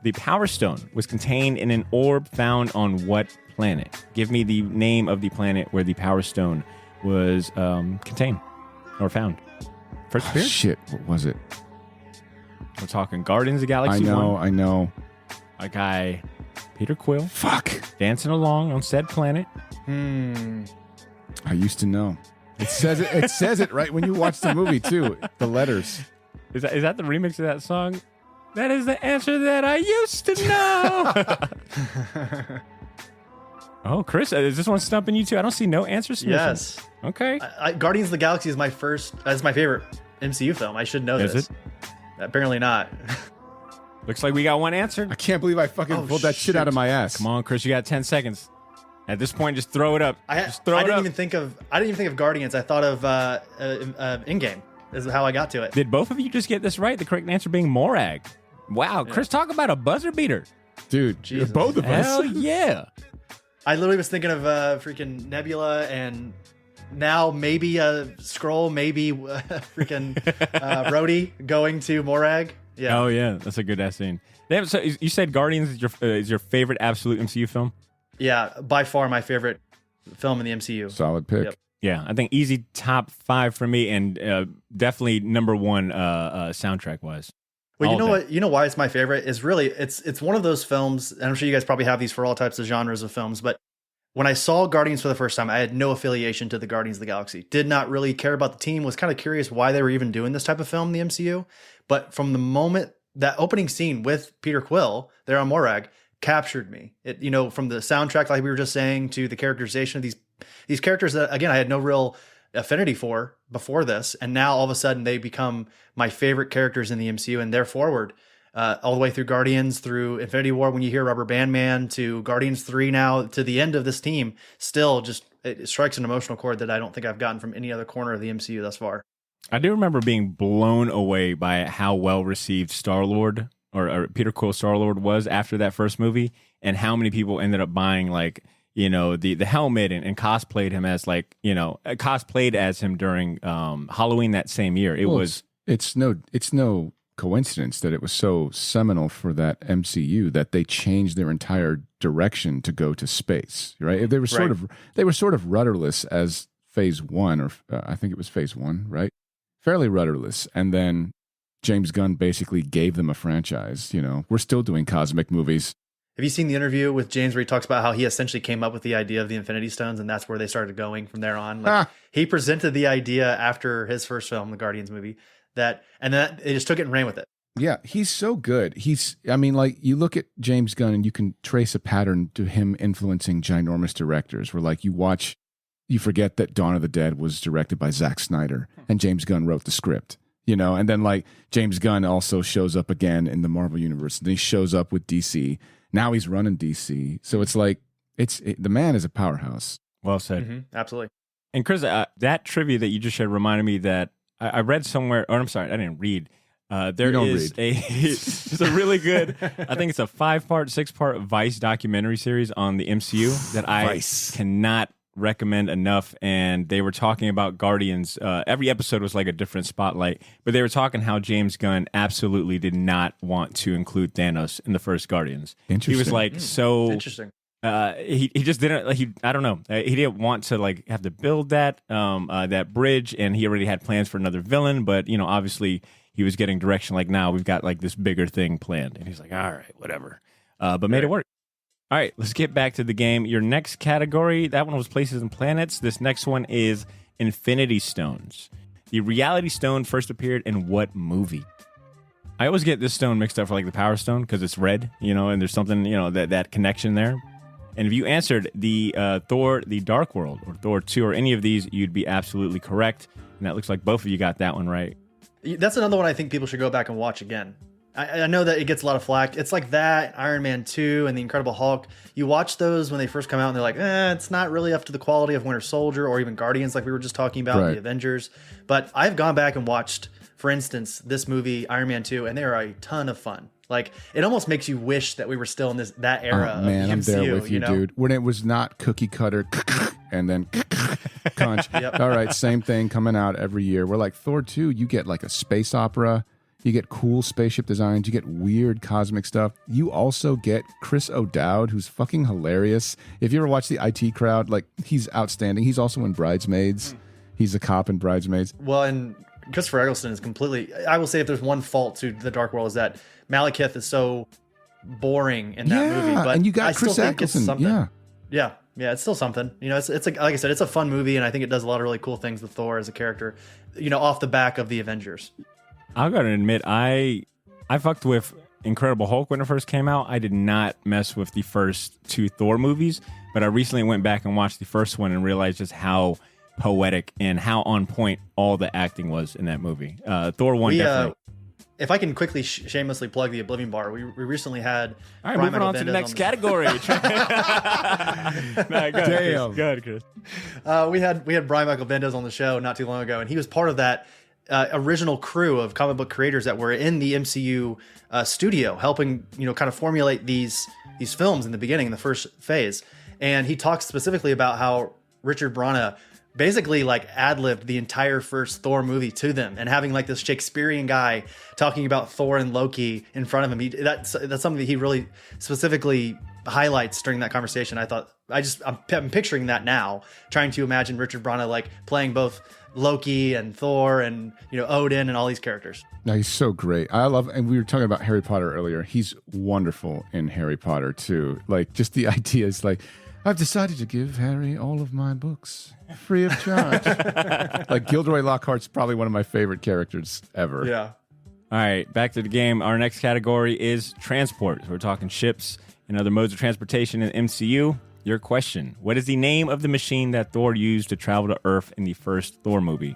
The Power Stone was contained in an orb found on what planet? Give me the name of the planet where the Power Stone was contained or found. First appearance? Shit, what was it? We're talking Guardians of the Galaxy 1. I know. A guy, Peter Quill, Fuck. dancing along on said planet. I used to know. It says it right when you watch the movie too. The letters. Is that the remix of that song? That is the answer that I used to know. Oh, Chris, is this one stumping you too? I don't see no answers. Yes. Okay. Guardians of the Galaxy is my favorite MCU film. I should know Is this. it? Apparently not. Looks like we got one answer. I can't believe I fucking pulled that shit out of my ass. Come on, Chris, you got 10 seconds. At this point, just throw it up. I didn't even think of Guardians. I thought of In-Game. This is how I got to it. Did both of you just get this right? The correct answer being Morag. Wow, Chris, talk about a buzzer beater. Dude, Jesus. both of us. Hell yeah. I literally was thinking of freaking Nebula and now maybe a Skrull, maybe freaking Rhodey going to Morag. Yeah. Oh yeah, that's a good ass scene. Damn, so you said Guardians is your favorite absolute MCU film? Yeah, by far my favorite film in the MCU. Solid pick. Yep. Yeah, I think easy top 5 for me, and definitely number 1 soundtrack wise. Well, you know what? You know why it's my favorite is really it's one of those films, and I'm sure you guys probably have these for all types of genres of films. But when I saw Guardians for the first time, I had no affiliation to the Guardians of the Galaxy. Did not really care about the team. Was kind of curious why they were even doing this type of film in the MCU. But from the moment that opening scene with Peter Quill there on Morag captured me. It, from the soundtrack, like we were just saying, to the characterization of these characters that, again, I had no real affinity for before this, and now all of a sudden they become my favorite characters in the MCU, and they're forward all the way through Guardians, through Infinity War, when you hear Rubber Band Man, to Guardians 3 now, to the end of this team. Still, just it strikes an emotional chord that I don't think I've gotten from any other corner of the MCU thus far. I do remember being blown away by how well received Star-Lord or Peter Quill Star-Lord was after that first movie, and how many people ended up buying the helmet and cosplayed him as cosplayed as him during Halloween that same year. It's no coincidence that it was so seminal for that MCU that they changed their entire direction to go to space. Right? They were sort of rudderless as Phase 1, or I think it was Phase 1, right? Fairly rudderless, and then James Gunn basically gave them a franchise. We're still doing cosmic movies. Have you seen the interview with James where he talks about how he essentially came up with the idea of the Infinity Stones, and that's where they started going from there on? He presented the idea after his first film, the Guardians movie, and then they just took it and ran with it. Yeah, he's so good. You look at James Gunn and you can trace a pattern to him influencing ginormous directors where you forget that Dawn of the Dead was directed by Zack Snyder and James Gunn wrote the script. And then James Gunn also shows up again in the Marvel universe. And he shows up with DC. Now he's running DC. So it's the man is a powerhouse. Well said. Mm-hmm, absolutely. And Chris, that trivia that you just shared reminded me that I read somewhere, or I'm sorry, I didn't read. It's a really good, I think it's a 5-part, 6-part Vice documentary series on the MCU that I cannot recommend enough, and they were talking about Guardians. Every episode was like a different spotlight, but they were talking how James Gunn absolutely did not want to include Thanos in the first Guardians. Interesting. He was like so Interesting. he just didn't like I don't know, he didn't want to like have to build that that bridge, and he already had plans for another villain, but you know, obviously he was getting direction like, now we've got like this bigger thing planned, and he's like, all right, whatever, but made it work. All right, let's get back to the game. Your next category, that one was places and planets. This next one is Infinity Stones. The Reality Stone first appeared in what movie? I always get this stone mixed up for like the Power Stone because it's red, you know, and there's something, you know, that connection there. And if you answered the Thor, the Dark World, or Thor 2, or any of these, you'd be absolutely correct. And that looks like both of you got that one right. That's another one I think people should go back and watch again. I know that it gets a lot of flack. It's like that, Iron Man 2 and The Incredible Hulk. You watch those when they first come out and they're like, it's not really up to the quality of Winter Soldier or even Guardians like we were just talking about, the Avengers. But I've gone back and watched, for instance, this movie, Iron Man 2, and they are a ton of fun. Like, it almost makes you wish that we were still in that era of the MCU, I'm there with you, know? dude. When it was not cookie cutter and then conch. Yep. All right, same thing coming out every year. We're like, Thor 2, you get like a space opera. You get cool spaceship designs. You get weird cosmic stuff. You also get Chris O'Dowd, who's fucking hilarious. If you ever watch the IT Crowd, like, he's outstanding. He's also in Bridesmaids. He's a cop in Bridesmaids. Well, and Christopher Eccleston is completely... I will say if there's one fault to The Dark World is that Malekith is so boring in that movie. But and you got I Chris still think it's Eccleston. something. Yeah, it's still something. You know, it's like I said, it's a fun movie, and I think it does a lot of really cool things with Thor as a character, you know, off the back of the Avengers. I gotta admit, I fucked with Incredible Hulk when it first came out. I did not mess with the first two Thor movies, but I recently went back and watched the first one and realized just how poetic and how on point all the acting was in that movie. Thor 1 definitely. If I can quickly shamelessly plug the Oblivion Bar, we recently had... All right, moving on to the next category. Damn. Go ahead, Chris. We had Brian Michael Bendis on the show not too long ago, and he was part of that original crew of comic book creators that were in the MCU studio, helping, you know, kind of formulate these films in the beginning, in the first phase. And he talks specifically about how Richard Branagh basically like ad-libbed the entire first Thor movie to them, and having like this Shakespearean guy talking about Thor and Loki in front of him. That's something that he really specifically highlights during that conversation. I'm picturing that now, trying to imagine Richard Branagh like playing both Loki and Thor and, you know, Odin and all these characters. No, he's so great. I love, and we were talking about Harry Potter earlier. He's wonderful in Harry Potter too. Like, just the idea is like, I've decided to give Harry all of my books free of charge. Like, Gilderoy Lockhart's probably one of my favorite characters ever. Yeah. All right, back to the game. Our next category is transport. So we're talking ships and other modes of transportation in MCU. Your question: what is the name of the machine that Thor used to travel to Earth in the first Thor movie?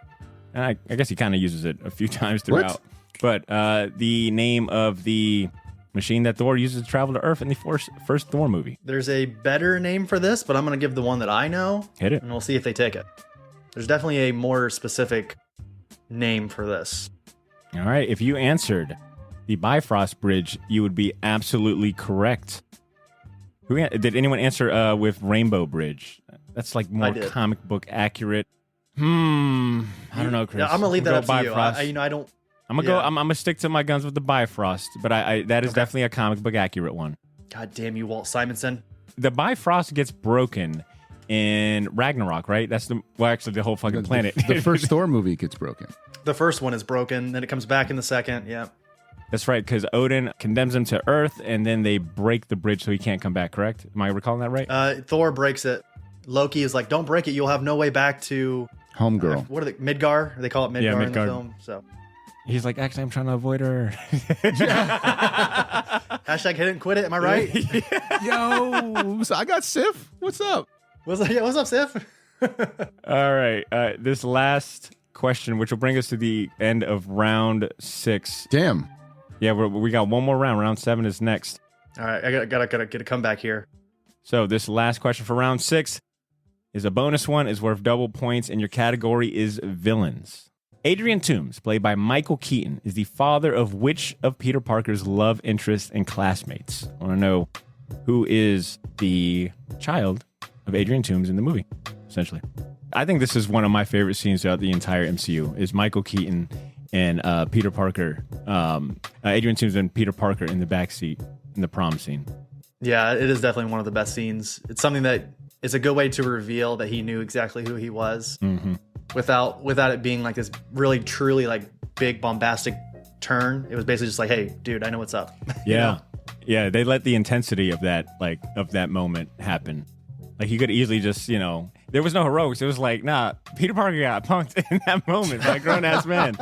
And I guess he kind of uses it a few times throughout. But the name of the machine that Thor uses to travel to Earth in the first Thor movie. There's a better name for this, but I'm going to give the one that I know. Hit it. And we'll see if they take it. There's definitely a more specific name for this. All right. If you answered the Bifrost Bridge, you would be absolutely correct. Did anyone answer with Rainbow Bridge? That's like more comic book accurate. I don't know, Chris. Yeah, I'm gonna leave that up to Bifrost. you. I don't. I'm gonna go. I'm gonna stick to my guns with the Bifrost, but that is definitely a comic book accurate one. God damn you, Walt Simonson. The Bifrost gets broken in Ragnarok, right? That's actually the whole fucking planet. The first Thor movie gets broken. The first one is broken, then it comes back in the second. Yeah. That's right, because Odin condemns him to Earth, and then they break the bridge so he can't come back, correct? Am I recalling that right? Thor breaks it. Loki is like, don't break it. You'll have no way back to... Homegirl. What are they? Midgar? They call it Midgar in the film. So he's like, actually, I'm trying to avoid her. Hashtag hit it and quit it. Am I right? Yo, so I got Sif. What's up? What's up, Sif? All right. This last question, which will bring us to the end of round 6. Damn. Yeah, we got one more round. Round 7 is next. All right, I gotta get a comeback here. So this last question for round 6 is a bonus one, is worth double points, and your category is villains. Adrian Toomes, played by Michael Keaton, is the father of which of Peter Parker's love interests and classmates? I want to know who is the child of Adrian Toomes in the movie. essentially. I think this is one of my favorite scenes throughout the entire MCU is Michael Keaton and Peter Parker, Adrian Toomes and Peter Parker in the backseat in the prom scene. Yeah, it is definitely one of the best scenes. It's something that is a good way to reveal that he knew exactly who he was without it being like this really, truly like big bombastic turn. It was basically just like, hey, dude, I know what's up. Yeah. Yeah, they let the intensity of that moment happen. Like, you could easily just, there was no heroics. It was like, nah, Peter Parker got punked in that moment by a grown-ass man.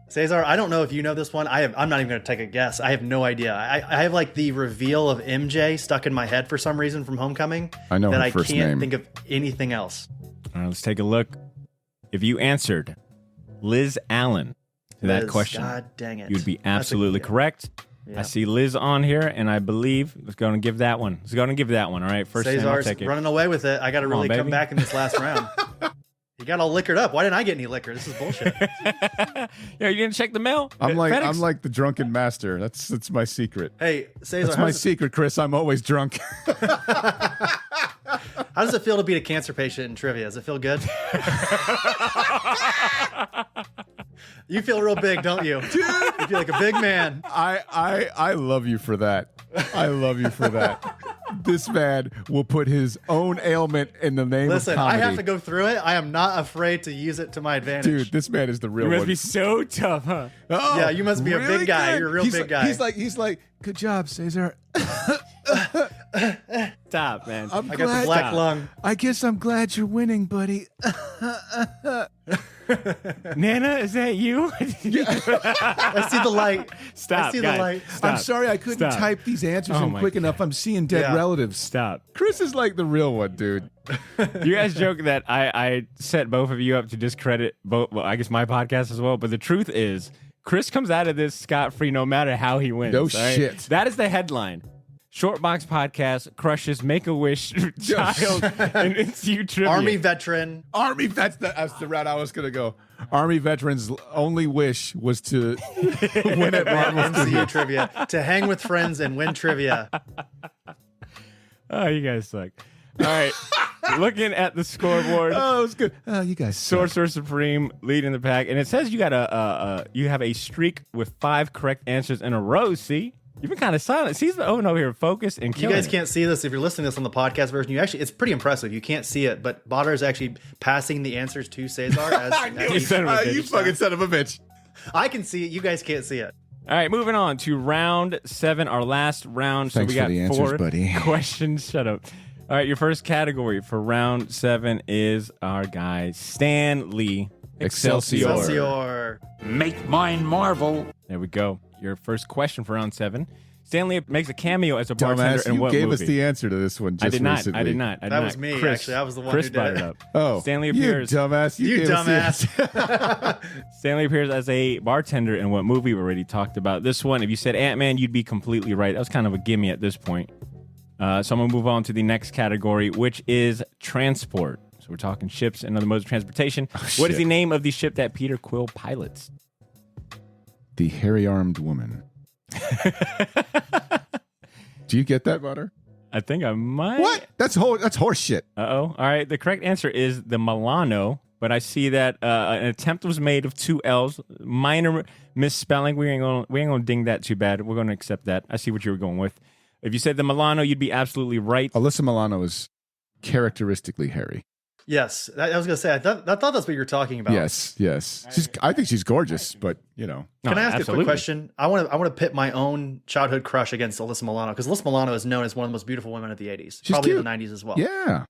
Cesar, I don't know if you know this one. I'm not even going to take a guess. I have no idea. I have like the reveal of MJ stuck in my head for some reason from Homecoming. I know that her I first can't name. think of anything else. All right, let's take a look. If you answered Liz Allen to that Liz, question, God dang it. you'd be absolutely correct. Yeah. I see Liz on here, and I believe let's go and give that one. Let's go and give that one. All right, first name, I'll Cesar's take it. running away with it. I got to really come back in this last round. You got all liquored up. Why didn't I get any liquor? This is bullshit. Yeah, you didn't check the mail. I'm FedEx? like the drunken master. That's my secret. Hey, Cesar, That's my secret, Chris. I'm always drunk. how does it feel to beat a cancer patient in trivia? Does it feel good? You feel real big, don't you? You feel like a big man. I love you for that. I love you for that. This man will put his own ailment in the name Listen, of comedy. I have to go through it. I am not afraid to use it to my advantage. Dude, this man is the real You must one. be so tough, huh? Oh, Yeah, you must be a big really guy. good. You're a real big guy. He's like, good job, Cesar. Stop, man. I got the black lung. I guess I'm glad you're winning, buddy. Nana, is that you? I see the light. Stop, I see guys. the light. Stop. I'm sorry I couldn't Stop. type these answers Oh in my quick enough. I'm seeing dead Yeah. relatives. Stop. Chris is like the real one, dude. You guys joke that I set both of you up to discredit both. Well, I guess my podcast as well. But the truth is, Chris comes out of this scot-free no matter how he wins. No all right? shit. That is the headline. Shortbox Podcast crushes Make-A-Wish child and MCU trivia. Army veteran. Army, that's the route I was going to go. Army veterans' only wish was to win at Marvel MCU trivia. To hang with friends and win trivia. Oh, you guys suck. All right. Looking at the scoreboard. Oh, it was good. Oh, you guys suck. Sorcerer Supreme leading the pack. And it says you got you have a streak with 5 correct answers in a row, see? You've been kind of silent. He's over here focused and You killing guys it. can't see this if you're listening to this on the podcast version. It's pretty impressive. You can't see it, but Botter is actually passing the answers to Cesar. You son of a bitch. You fucking son of a bitch. I can see it. You guys can't see it. All right, moving on to round 7, our last round. Thanks so we got for the 4 answers, buddy. questions. Shut up. All right, your first category for round 7 is our guy Stan Lee. Excelsior. Excelsior. Make mine marvel. There we go. Your first question for round 7. Stanley makes a cameo as a bartender Dumbass, in you what gave movie? us the answer to this one just I did not. recently. I did not. That was me, Chris, actually. I was the one Chris who did brought it. it up. Oh, Stanley you appears. dumbass. You gave us the dumbass. Stanley appears as a bartender in what movie we already talked about. This one, if you said Ant-Man, you'd be completely right. That was kind of a gimme at this point. So I'm going to move on to the next category, which is transport. So we're talking ships and other modes of transportation. What is shit. the name of the ship that Peter Quill pilots? The hairy-armed woman. Do you get that, Butter? I think I might. What? That's horse shit. Uh-oh. All right. The correct answer is the Milano, but I see that an attempt was made of 2 L's. Minor misspelling. We ain't gonna ding that too bad. We're gonna accept that. I see what you were going with. If you said the Milano, you'd be absolutely right. Alyssa Milano is characteristically hairy. Yes. I was going to say, I thought that's what you were talking about. Yes. I think she's gorgeous, but you know. Can I ask absolutely. a quick question? I want to pit my own childhood crush against Alyssa Milano, because Alyssa Milano is known as one of the most beautiful women of the 80s. She's probably cute. the 90s as well. Yeah.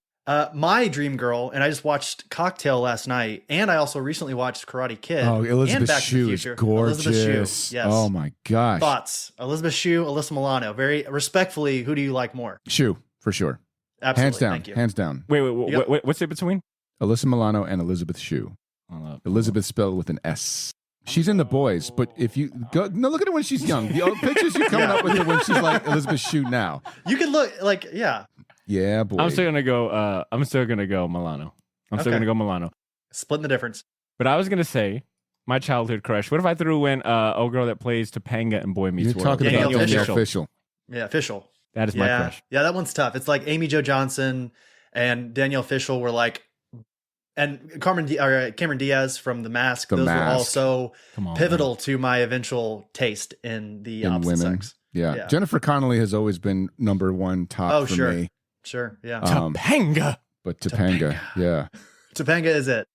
My dream girl, and I just watched Cocktail last night, and I also recently watched Karate Kid. Oh, and Elizabeth Back to the Shue is Future. gorgeous. Elizabeth Shue, yes. Oh my gosh. Thoughts? Elizabeth Shue, Alyssa Milano. Very respectfully, who do you like more? Shue, for sure. Absolutely. Hands down. Thank you. Hands down. Wait, what's it between? Alyssa Milano and Elizabeth Shue. Elizabeth spelled with an S. She's in The Boys, but if you go, no, look at her when she's young. The old pictures you're coming up with her when she's like Elizabeth Shue now. You can look like, yeah. Yeah, boy. I'm still gonna go. Milano. I'm still Okay. gonna go Milano. Splitting the difference. But I was gonna say my childhood crush. What if I threw in old girl that plays Topanga in Boy Meets You're World? talking about Danielle Danielle Fishel. Yeah, official. That is my crush. Yeah, that one's tough. It's like Amy Jo Johnson and Danielle Fishel were like and Cameron Diaz from The Mask. Those were also pivotal to my eventual taste in the opposite women. sex. Yeah. Jennifer Connelly has always been number one top for me. Sure, yeah. Topanga. But Topanga, yeah. Topanga is it.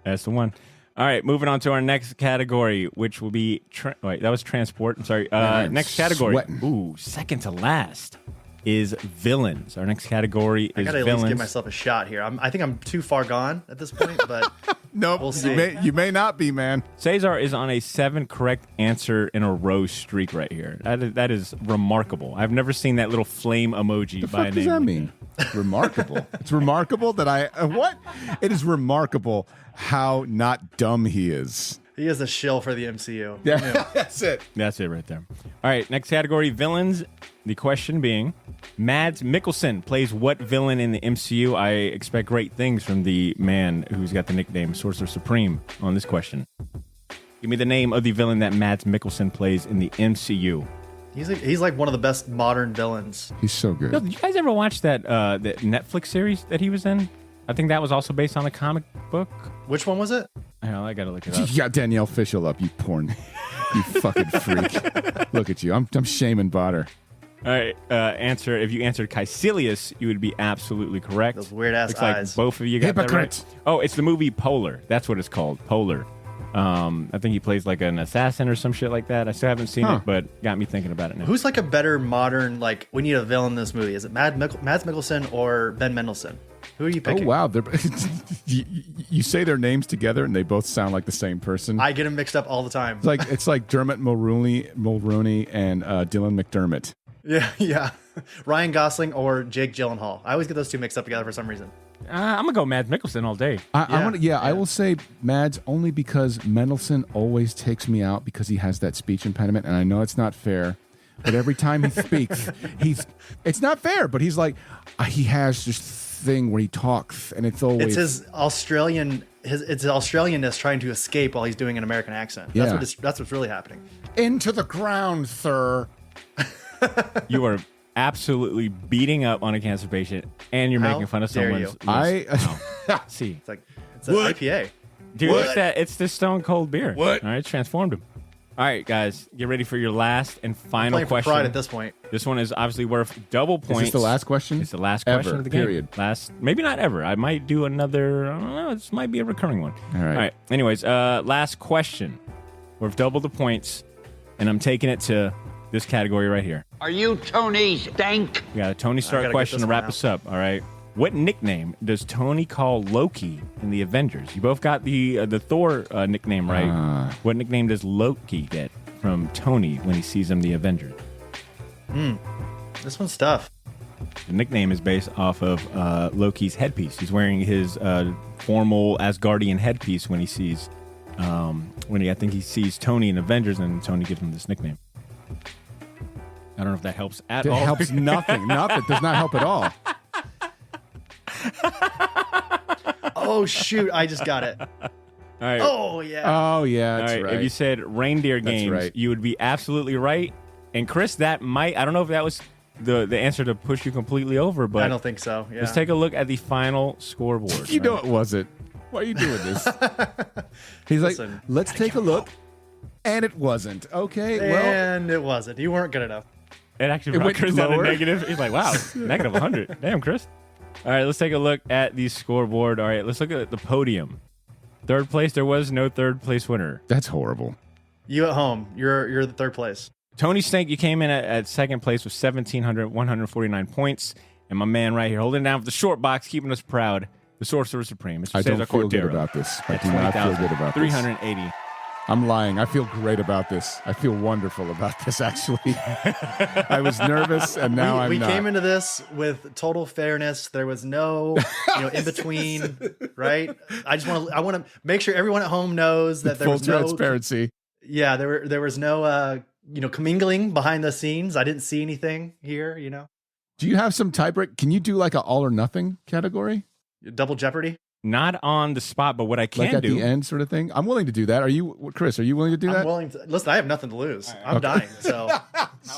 That's the one. All right, moving on to our next category, which will be... wait, that was transport. I'm sorry. Next category. Sweating. Ooh, second to last is villains. Our next category is villains. I gotta at least give myself a shot here. I think I'm too far gone at this point, but nope, we'll see. You may not be, man. Cesar is on a 7 correct answer in a row streak right here. That is remarkable. I've never seen that little flame emoji The by fuck a name. does that mean? Remarkable. It's remarkable that what? It is remarkable how not dumb he is. He is a shill for the MCU. Yeah, that's it. That's it right there. All right, next category, villains. The question being, Mads Mikkelsen plays what villain in the MCU? I expect great things from the man who's got the nickname Sorcerer Supreme on this question. Give me the name of the villain that Mads Mikkelsen plays in the MCU. He's like one of the best modern villains. He's so good. Yo, did you guys ever watch that the Netflix series that he was in? I think that was also based on a comic book. Which one was it? Hell, I gotta look it up. You got Danielle Fishel up, you you fucking freak. Look at you. I'm shaming Botter. All right, answer. If you answered Caecilius, you would be absolutely correct. Those weird ass Looks eyes. like both of you got that right. Oh, it's the movie Polar. That's what it's called, Polar. I think he plays like an assassin or some shit like that. I still haven't seen it, but got me thinking about it now. Who's like a better modern, like, we need a villain in this movie? Is it Mads Mikkelsen or Ben Mendelsohn? Who are you picking? Oh, wow. You say their names together and they both sound like the same person. I get them mixed up all the time. It's like Dermot Mulroney and Dylan McDermott. Yeah. Ryan Gosling or Jake Gyllenhaal. I always get those two mixed up together for some reason. I'm gonna go Mads Mikkelsen all day. I will say Mads only because Mendelsohn always takes me out because he has that speech impediment, and I know it's not fair, but every time he speaks, it's not fair, but he's like, he has this thing where he talks, and it's always... It's his Australianness trying to escape while he's doing an American accent. That's what's really happening. Into the ground, sir. You are absolutely beating up on a cancer patient, and you're making fun of someone's. See, it's an IPA, dude. It's the Stone Cold beer. What? All right, transformed him. All right, guys, get ready for your last and final question. For pride at this point. This one is obviously worth double points. Is this the last question? It's the last question of the game. Period. Maybe not ever. I might do another. I don't know. This might be a recurring one. All right. Anyways, last question. We've doubled the points, and I'm taking it to this category right here. Are you Tony Stank? We got a Tony Stark question to wrap us up. All right. What nickname does Tony call Loki in the Avengers? You both got the Thor nickname right. What nickname does Loki get from Tony when he sees him in the Avengers? This one's tough. The nickname is based off of Loki's headpiece. He's wearing his formal Asgardian headpiece when he sees I think he sees Tony in Avengers, and Tony gives him this nickname. I don't know if that helps at all. It helps nothing. Nothing. Does not help at all. Oh, shoot. I just got it. All right. Oh, yeah. Oh, yeah. That's all right. right. If you said reindeer games, you would be absolutely right. And Chris, that might, I don't know if that was the answer to push you completely over, but I don't think so. Yeah. Let's take a look at the final scoreboard. You know it wasn't. Why are you doing this? He's Listen, like, let's take a look. And it wasn't. Okay, well. And it wasn't. You weren't good enough. It actually brought Chris down to negative. He's like, wow, negative 100. Damn, Chris. All right, let's take a look at the scoreboard. All right, let's look at the podium. Third place, there was no third place winner. That's horrible. You at home, you're the third place. Tony Stank, you came in at second place with 1,149 points. And my man right here, holding down for the short box, keeping us proud, the Sorcerer Supreme. Mr. I don't Cesar feel Cordero, good about this. I do not feel good about this. 380. I'm lying. I feel great about this. I feel wonderful about this, actually. I was nervous, and now I'm not. We came into this with total fairness. There was no, in between, right? I want to make sure everyone at home knows that there was full transparency. Yeah, there was no, commingling behind the scenes. I didn't see anything here. Do you have some tiebreak? Can you do like a all or nothing category? Double Jeopardy. Not on the spot, but what I can like at do. the end sort of thing. I'm willing to do that. Are you, Chris, are you willing to do that? I'm willing to. Listen, I have nothing to lose. I'm dying. So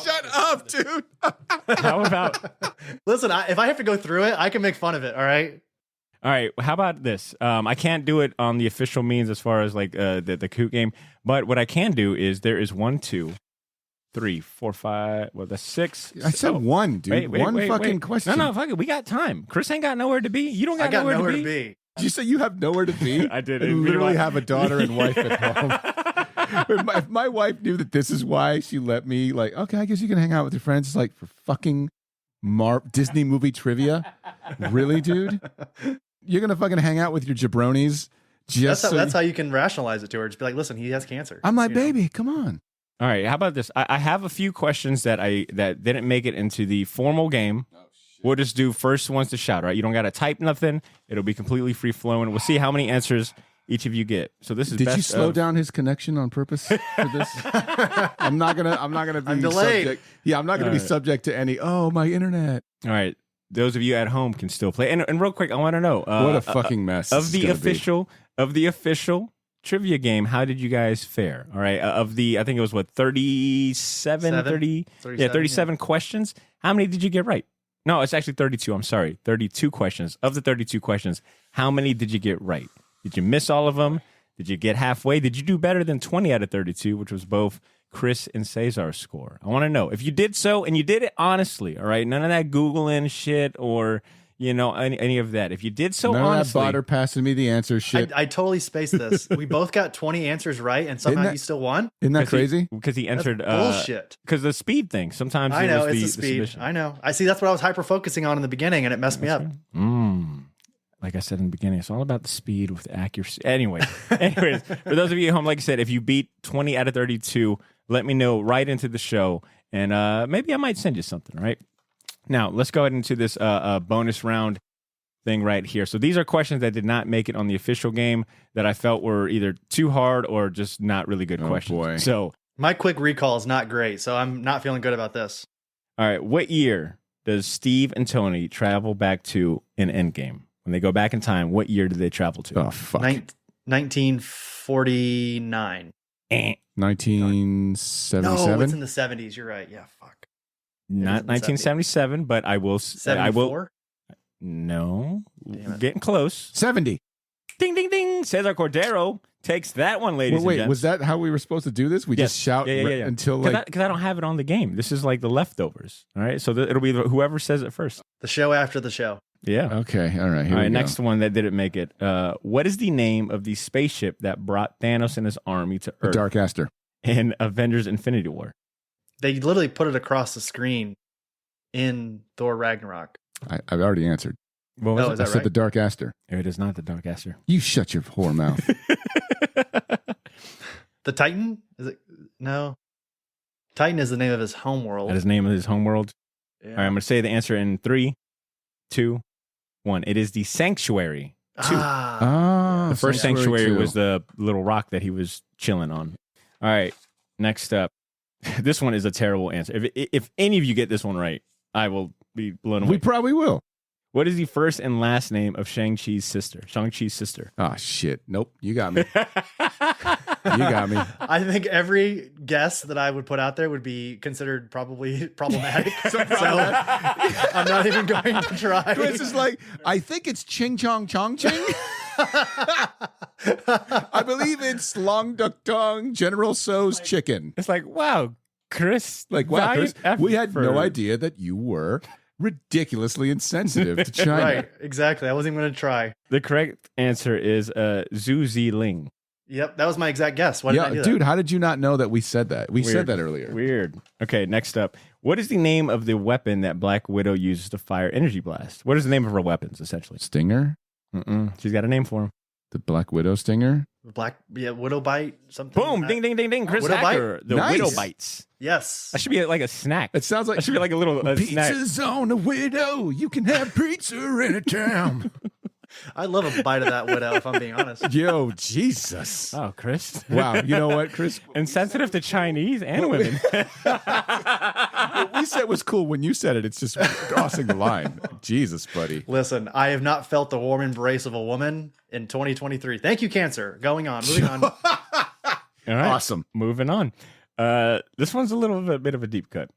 shut up, dude. How about? Listen, if I have to go through it, I can make fun of it. All right. All right. How about this? I can't do it on the official means as far as like the Coot game, but what I can do is there is 1, 2, 3, 4, 5. Well, that's 6. I said one, dude. One fucking question. No, fuck it. We got time. Chris ain't got nowhere to be. You don't got, nowhere to be. Did you say you have nowhere to be? I did. I literally have a daughter and wife at home. If my wife knew that this is why she let me, like, okay, I guess you can hang out with your friends. It's like, for fucking Disney movie trivia? Really, dude? You're going to fucking hang out with your jabronis? That's how you can rationalize it to her. Just be like, listen, he has cancer. I'm my baby. Come on. All right. How about this? I have a few questions that didn't make it into the formal game. We'll just do first ones to shout, right? You don't got to type nothing. It'll be completely free flowing. We'll see how many answers each of you get. So this is. Did you slow down his connection on purpose for this? I'm not gonna be delayed. subject. Yeah, I'm not gonna be subject to any. Oh, my internet. All right. Those of you at home can still play. And real quick, I want to know what a fucking mess of the official trivia game. How did you guys fare? All right. I think it was 37 questions. How many did you get right? No, it's actually 32. I'm sorry. 32 questions. Of the 32 questions, how many did you get right? Did you miss all of them? Did you get halfway? Did you do better than 20 out of 32, which was both Chris and Cesar's score? I want to know. If you did so, and you did it honestly, all right? None of that Googling shit or, any of that. If you did so honestly. None of that Botter passing me the answer shit. I totally spaced this. We both got 20 answers right, and somehow you still won? Isn't that crazy? Because he entered. Bullshit. Because the speed thing. Sometimes I know, it's the speed. I know. I see. That's what I was hyper-focusing on in the beginning, and it messed me up. Like I said in the beginning, it's all about the speed with the accuracy. Anyways, for those of you at home, like I said, if you beat 20 out of 32, let me know right into the show, and maybe I might send you something, right? Now, let's go ahead into this bonus round thing right here. So these are questions that did not make it on the official game that I felt were either too hard or just not really good questions. Boy. So my quick recall is not great, so I'm not feeling good about this. All right, what year does Steve and Tony travel back to in Endgame? When they go back in time, what year did they travel to? Oh, fuck. 1949. 1977? No, it's in the 70s. You're right. Yeah, fuck. Not 1977, but I will. 74? No. Getting close. 70. Ding, ding, ding. Cesar Cordero takes that one, ladies and gents. Was that how we were supposed to do this? We just shout until like... Because I don't have it on the game. This is like the leftovers. All right? So it'll be whoever says it first. The show after the show. Yeah. Okay. All right. All right. Next one that didn't make it. What is the name of the spaceship that brought Thanos and his army to Earth? The Dark Aster. In Avengers Infinity War. They literally put it across the screen in Thor Ragnarok. I've already answered. What was it? I said the Dark Aster. It is not the Dark Aster. You shut your whore mouth. The Titan? Is it? No. Titan is the name of his homeworld. That is the name of his homeworld. Yeah. All right, I'm going to say the answer in 3, 2, 1. It is the Sanctuary 2. The first Sanctuary was the little rock that he was chilling on. All right, next up. This one is a terrible answer. If any of you get this one right, I will be blown away. We probably will. What is the first and last name of Shang-Chi's sister? Oh, shit. Nope. You got me. You got me. I think every guess that I would put out there would be considered probably problematic. So I'm not even going to try. Chris is like, I think it's Ching Chong Chong Ching. I believe it's Long Duck Dong General So's chicken. It's like, wow, Chris. Like, wow, Chris, we had no idea that you were ridiculously insensitive to China. Right, exactly. I wasn't even going to try. The correct answer is Zhu Ziling. Yep, that was my exact guess. Why did I do that? Dude, how did you not know that we said that? We said that earlier. Weird. Okay, next up. What is the name of the weapon that Black Widow uses to fire energy blast? What is the name of her weapons, essentially? Stinger? She's got a name for him. The Black Widow Stinger? Widow Bite, something. Boom, ding, ding, ding, ding. Chris Widow Hacker, Bite? the Widow Bites. Yes. That should be like a snack. It sounds like... That should be like a little Pizza's snack. on a widow. You can have pizza anytime. I love a bite of that widow, if I'm being honest. Yo, Jesus. Oh, Chris. Wow. You know what, Chris? Insensitive to Chinese and women. What we said was cool. When you said it, it's just crossing the line. Jesus, buddy. Listen, I have not felt the warm embrace of a woman in 2023. Thank you, Cancer. Moving on. All right. Awesome. Moving on. This one's a little bit of a deep cut.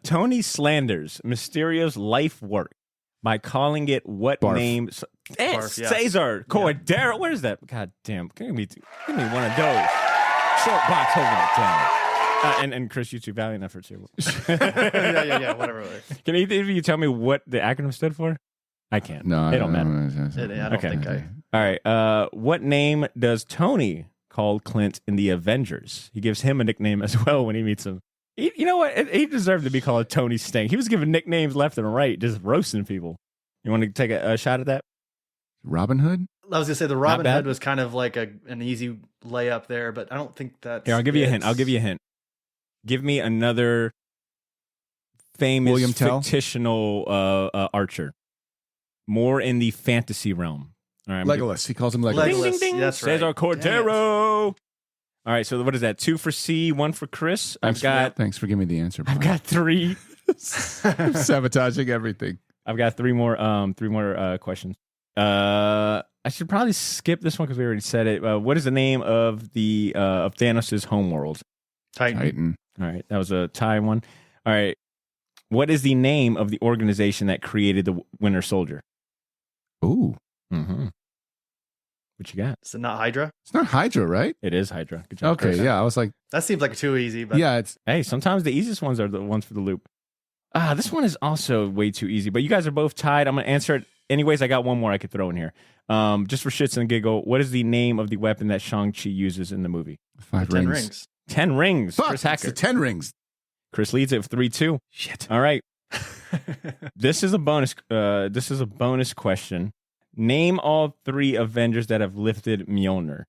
Tony slanders Mysterio's life work by calling it what Barf. name? Barf, yeah. Cesar Cordero. Where is that? God damn. Give me one of those. Short box holding it down. And Chris, you too. Valiant efforts here. yeah, whatever. Can either of you tell me what the acronym stood for? I can't. No, it don't matter. I don't think I... All right. What name does Tony call Clint in the Avengers? He gives him a nickname as well when he meets him. You know what? He deserved to be called Tony Stank. He was giving nicknames left and right, just roasting people. You want to take a shot at that? Robin Hood? I was going to say the Robin Hood was kind of like an easy layup there, but I don't think that's... Here, I'll give you a hint. Give me another famous William Tell? fictional archer. More in the fantasy realm. All right, Legolas. He calls him Legolas. Legolas. Ding, ding, ding. That's right. Cesar Cordero. All right, so what is that? 2 for C, 1 for Chris. Thanks for giving me the answer. I've got 3. Sabotaging everything. I've got 3 more questions. I should probably skip this one because we already said it. What is the name of the of Thanos' homeworld? Titan. All right, that was a tie one. All right, what is the name of the organization that created the Winter Soldier? Ooh. Mm-hmm. What you got? Is it not Hydra? It's not Hydra, right? It is Hydra. Good job. Okay, Chris. yeah. I was like, That seems like too easy, but yeah, it's Hey, sometimes the easiest ones are the ones for the loop. This one is also way too easy, but you guys are both tied. I'm going to answer it anyways. I got one more I could throw in here. Just for shits and giggle, what is the name of the weapon that Shang-Chi uses in the movie? 5 10 rings. rings. 10 rings. Fuck, Chris it's Hacker. the 10 rings. Chris leads it with 3-2. Shit. All right. This is a bonus. This is a bonus question. Name all 3 Avengers that have lifted Mjolnir.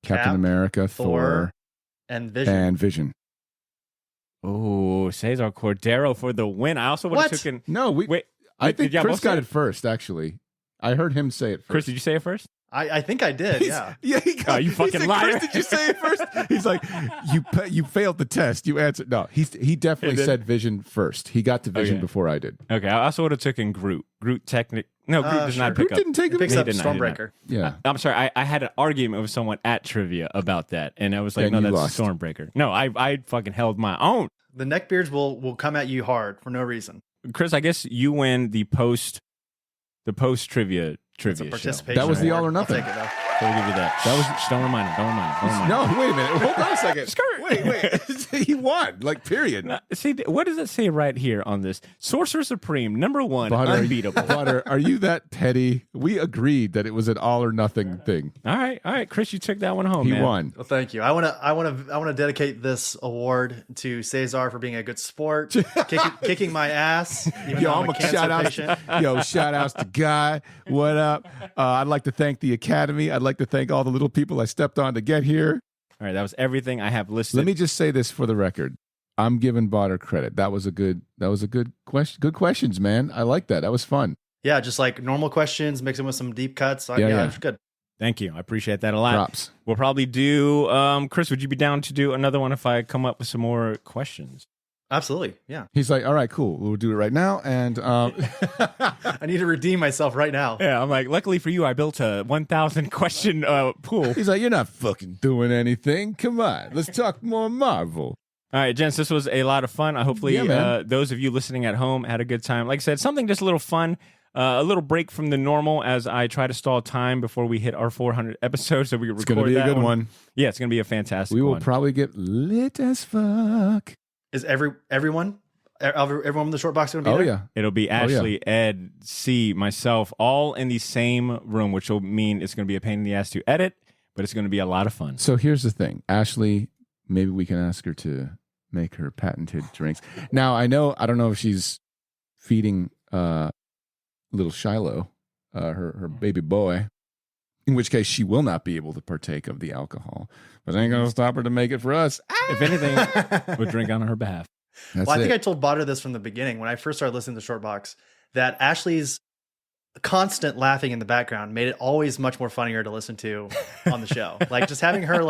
Captain Cap, America, Thor, and Vision. and Vision. Oh, Cesar Cordero for the win. I also would have What? taken. No, Wait, I think yeah, Chris both say got it? it first, actually. I heard him say it first. Chris, did you say it first? I think I did, yeah. Yeah, he got, Oh, you he fucking said, liar. Chris, did you say it first? He's like, you failed the test. You answered. No, he definitely did? said Vision first. He got to Vision Okay. before I did. Okay, I also would have taken Groot. Groot technic. No, Groot does not sure. pick Groot up. didn't take It it. picks He up did not, he did not. Stormbreaker. Yeah. I'm sorry. I had an argument with someone at trivia about that, and I was like, And "No, you that's lost. Stormbreaker." No, I fucking held my own. The neckbeards will come at you hard for no reason. Chris, I guess you win the post trivia It's a show. participation. That was the award. all or nothing. I'll take it, though. So we'll give you that. That was- Shh, don't remind him. Don't remind him. Don't remind him. No, wait a minute. Hold on a second. Wait. He won. Like, period. See, what does it say right here on this? Sorcerer Supreme, #1, Butter, unbeatable. Butter, are you that petty? We agreed that it was an all or nothing thing. All right, Chris, you took that one home. He man. won. Well, thank you. I want to dedicate this award to Cesar for being a good sport, kicking my ass. Even though I'm a cancer patient. Shout outs to Guy. What up? I'd like to thank the Academy. I'd like to thank all the little people I stepped on to get here. All right, that was everything I have listed. Let me just say this for the record. I'm giving Botter credit. That was a good question. Good questions, man. I like that. That was fun. Yeah, just like normal questions, mixing with some deep cuts. Yeah. It's good. Thank you. I appreciate that a lot. Props. We'll probably do. Chris, would you be down to do another one if I come up with some more questions? Absolutely. Yeah. He's like, all right, cool. We'll do it right now. And I need to redeem myself right now. Yeah, I'm like, luckily for you, I built a 1,000 question pool. he's like, you're not fucking doing anything. Come on. Let's talk more Marvel. All right, gents, this was a lot of fun. Hopefully, Yeah, man. those of you listening at home had a good time. Like I said, something just a little fun, a little break from the normal as I try to stall time before we hit our 400 episodes. So we record It's going to be a that good one. Yeah, it's going to be a fantastic We will one. probably get lit as fuck. Is everyone in the short box going to be Oh, there? yeah. It'll be Ashley, Ed, C, myself, all in the same room, which will mean it's going to be a pain in the ass to edit, but it's going to be a lot of fun. So here's the thing. Ashley, maybe we can ask her to make her patented drinks. Now, I don't know if she's feeding little Shiloh, her baby boy, in which case she will not be able to partake of the alcohol. But I ain't going to stop her to make it for us. If anything, we'll drink on her behalf. That's Well, I it. think I told Botter this from the beginning when I first started listening to Short Box that Ashley's constant laughing in the background made it always much more funnier to listen to on the show. Like just having her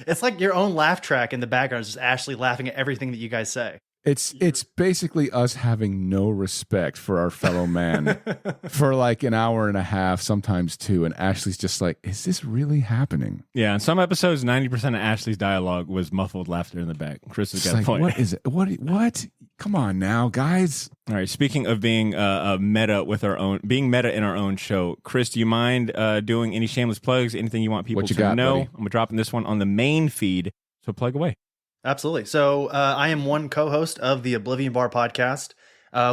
it's like your own laugh track in the background is just Ashley laughing at everything that you guys say. It's basically us having no respect for our fellow man for like an hour and a half, sometimes 2. And Ashley's just like, is this really happening? Yeah, in some episodes, 90% of Ashley's dialogue was muffled laughter in the back. Chris has It's got like, a point. what is it? What? Come on now, guys. All right. Speaking of being meta in our own show, Chris, do you mind doing any shameless plugs? Anything you want people to know? Buddy? I'm dropping this one on the main feed, so plug away. Absolutely. So I am one co-host of the Oblivion Bar podcast.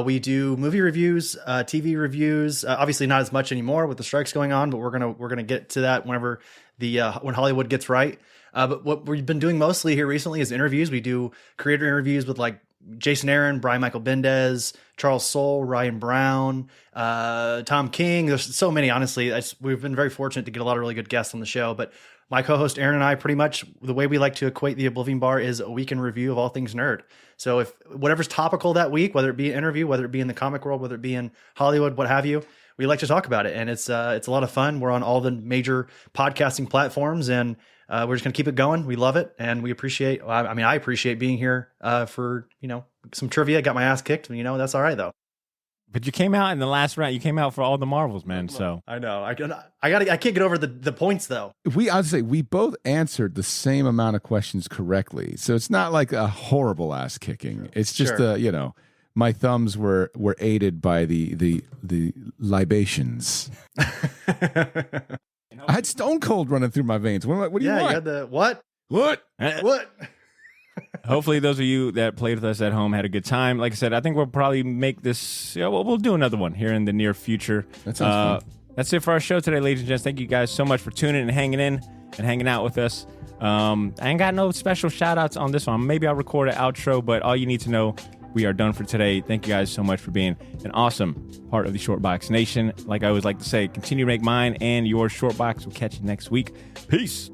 We do movie reviews, TV reviews. Obviously, not as much anymore with the strikes going on, but we're gonna get to that whenever when Hollywood gets right. But what we've been doing mostly here recently is interviews. We do creator interviews with like Jason Aaron, Brian Michael Bendez, Charles Soule, Ryan Brown, Tom King. There's so many, honestly. We've been very fortunate to get a lot of really good guests on the show. But my co-host Aaron and I, pretty much the way we like to equate the Oblivion Bar is a week in review of all things nerd. So if whatever's topical that week, whether it be an interview, whether it be in the comic world, whether it be in Hollywood, what have you, we like to talk about it. And it's a lot of fun. We're on all the major podcasting platforms, and we're just going to keep it going. We love it. And we appreciate, I appreciate being here for, some trivia. Got my ass kicked. That's all right though. But you came out in the last round. You came out for all the Marvels, man. So I know. I can't get over the points though. I'd say we both answered the same amount of questions correctly. So it's not like a horrible ass kicking. It's just my thumbs were aided by the libations. I had Stone Cold running through my veins. What do you want? Yeah, you had the what? What? Hopefully those of you that played with us at home had a good time. Like I said, I think we'll probably make this, we'll do another one here in the near future. That sounds fun. That's it for our show today, ladies and gents. Thank you guys so much for tuning in and hanging in and hanging out with us. I ain't got no special shout outs on this one. Maybe I'll record an outro, but all you need to know, we are done for today. Thank you guys so much for being an awesome part of the Shortbox Nation. Like I always like to say, continue to make mine and your Shortbox. We'll catch you next week. Peace.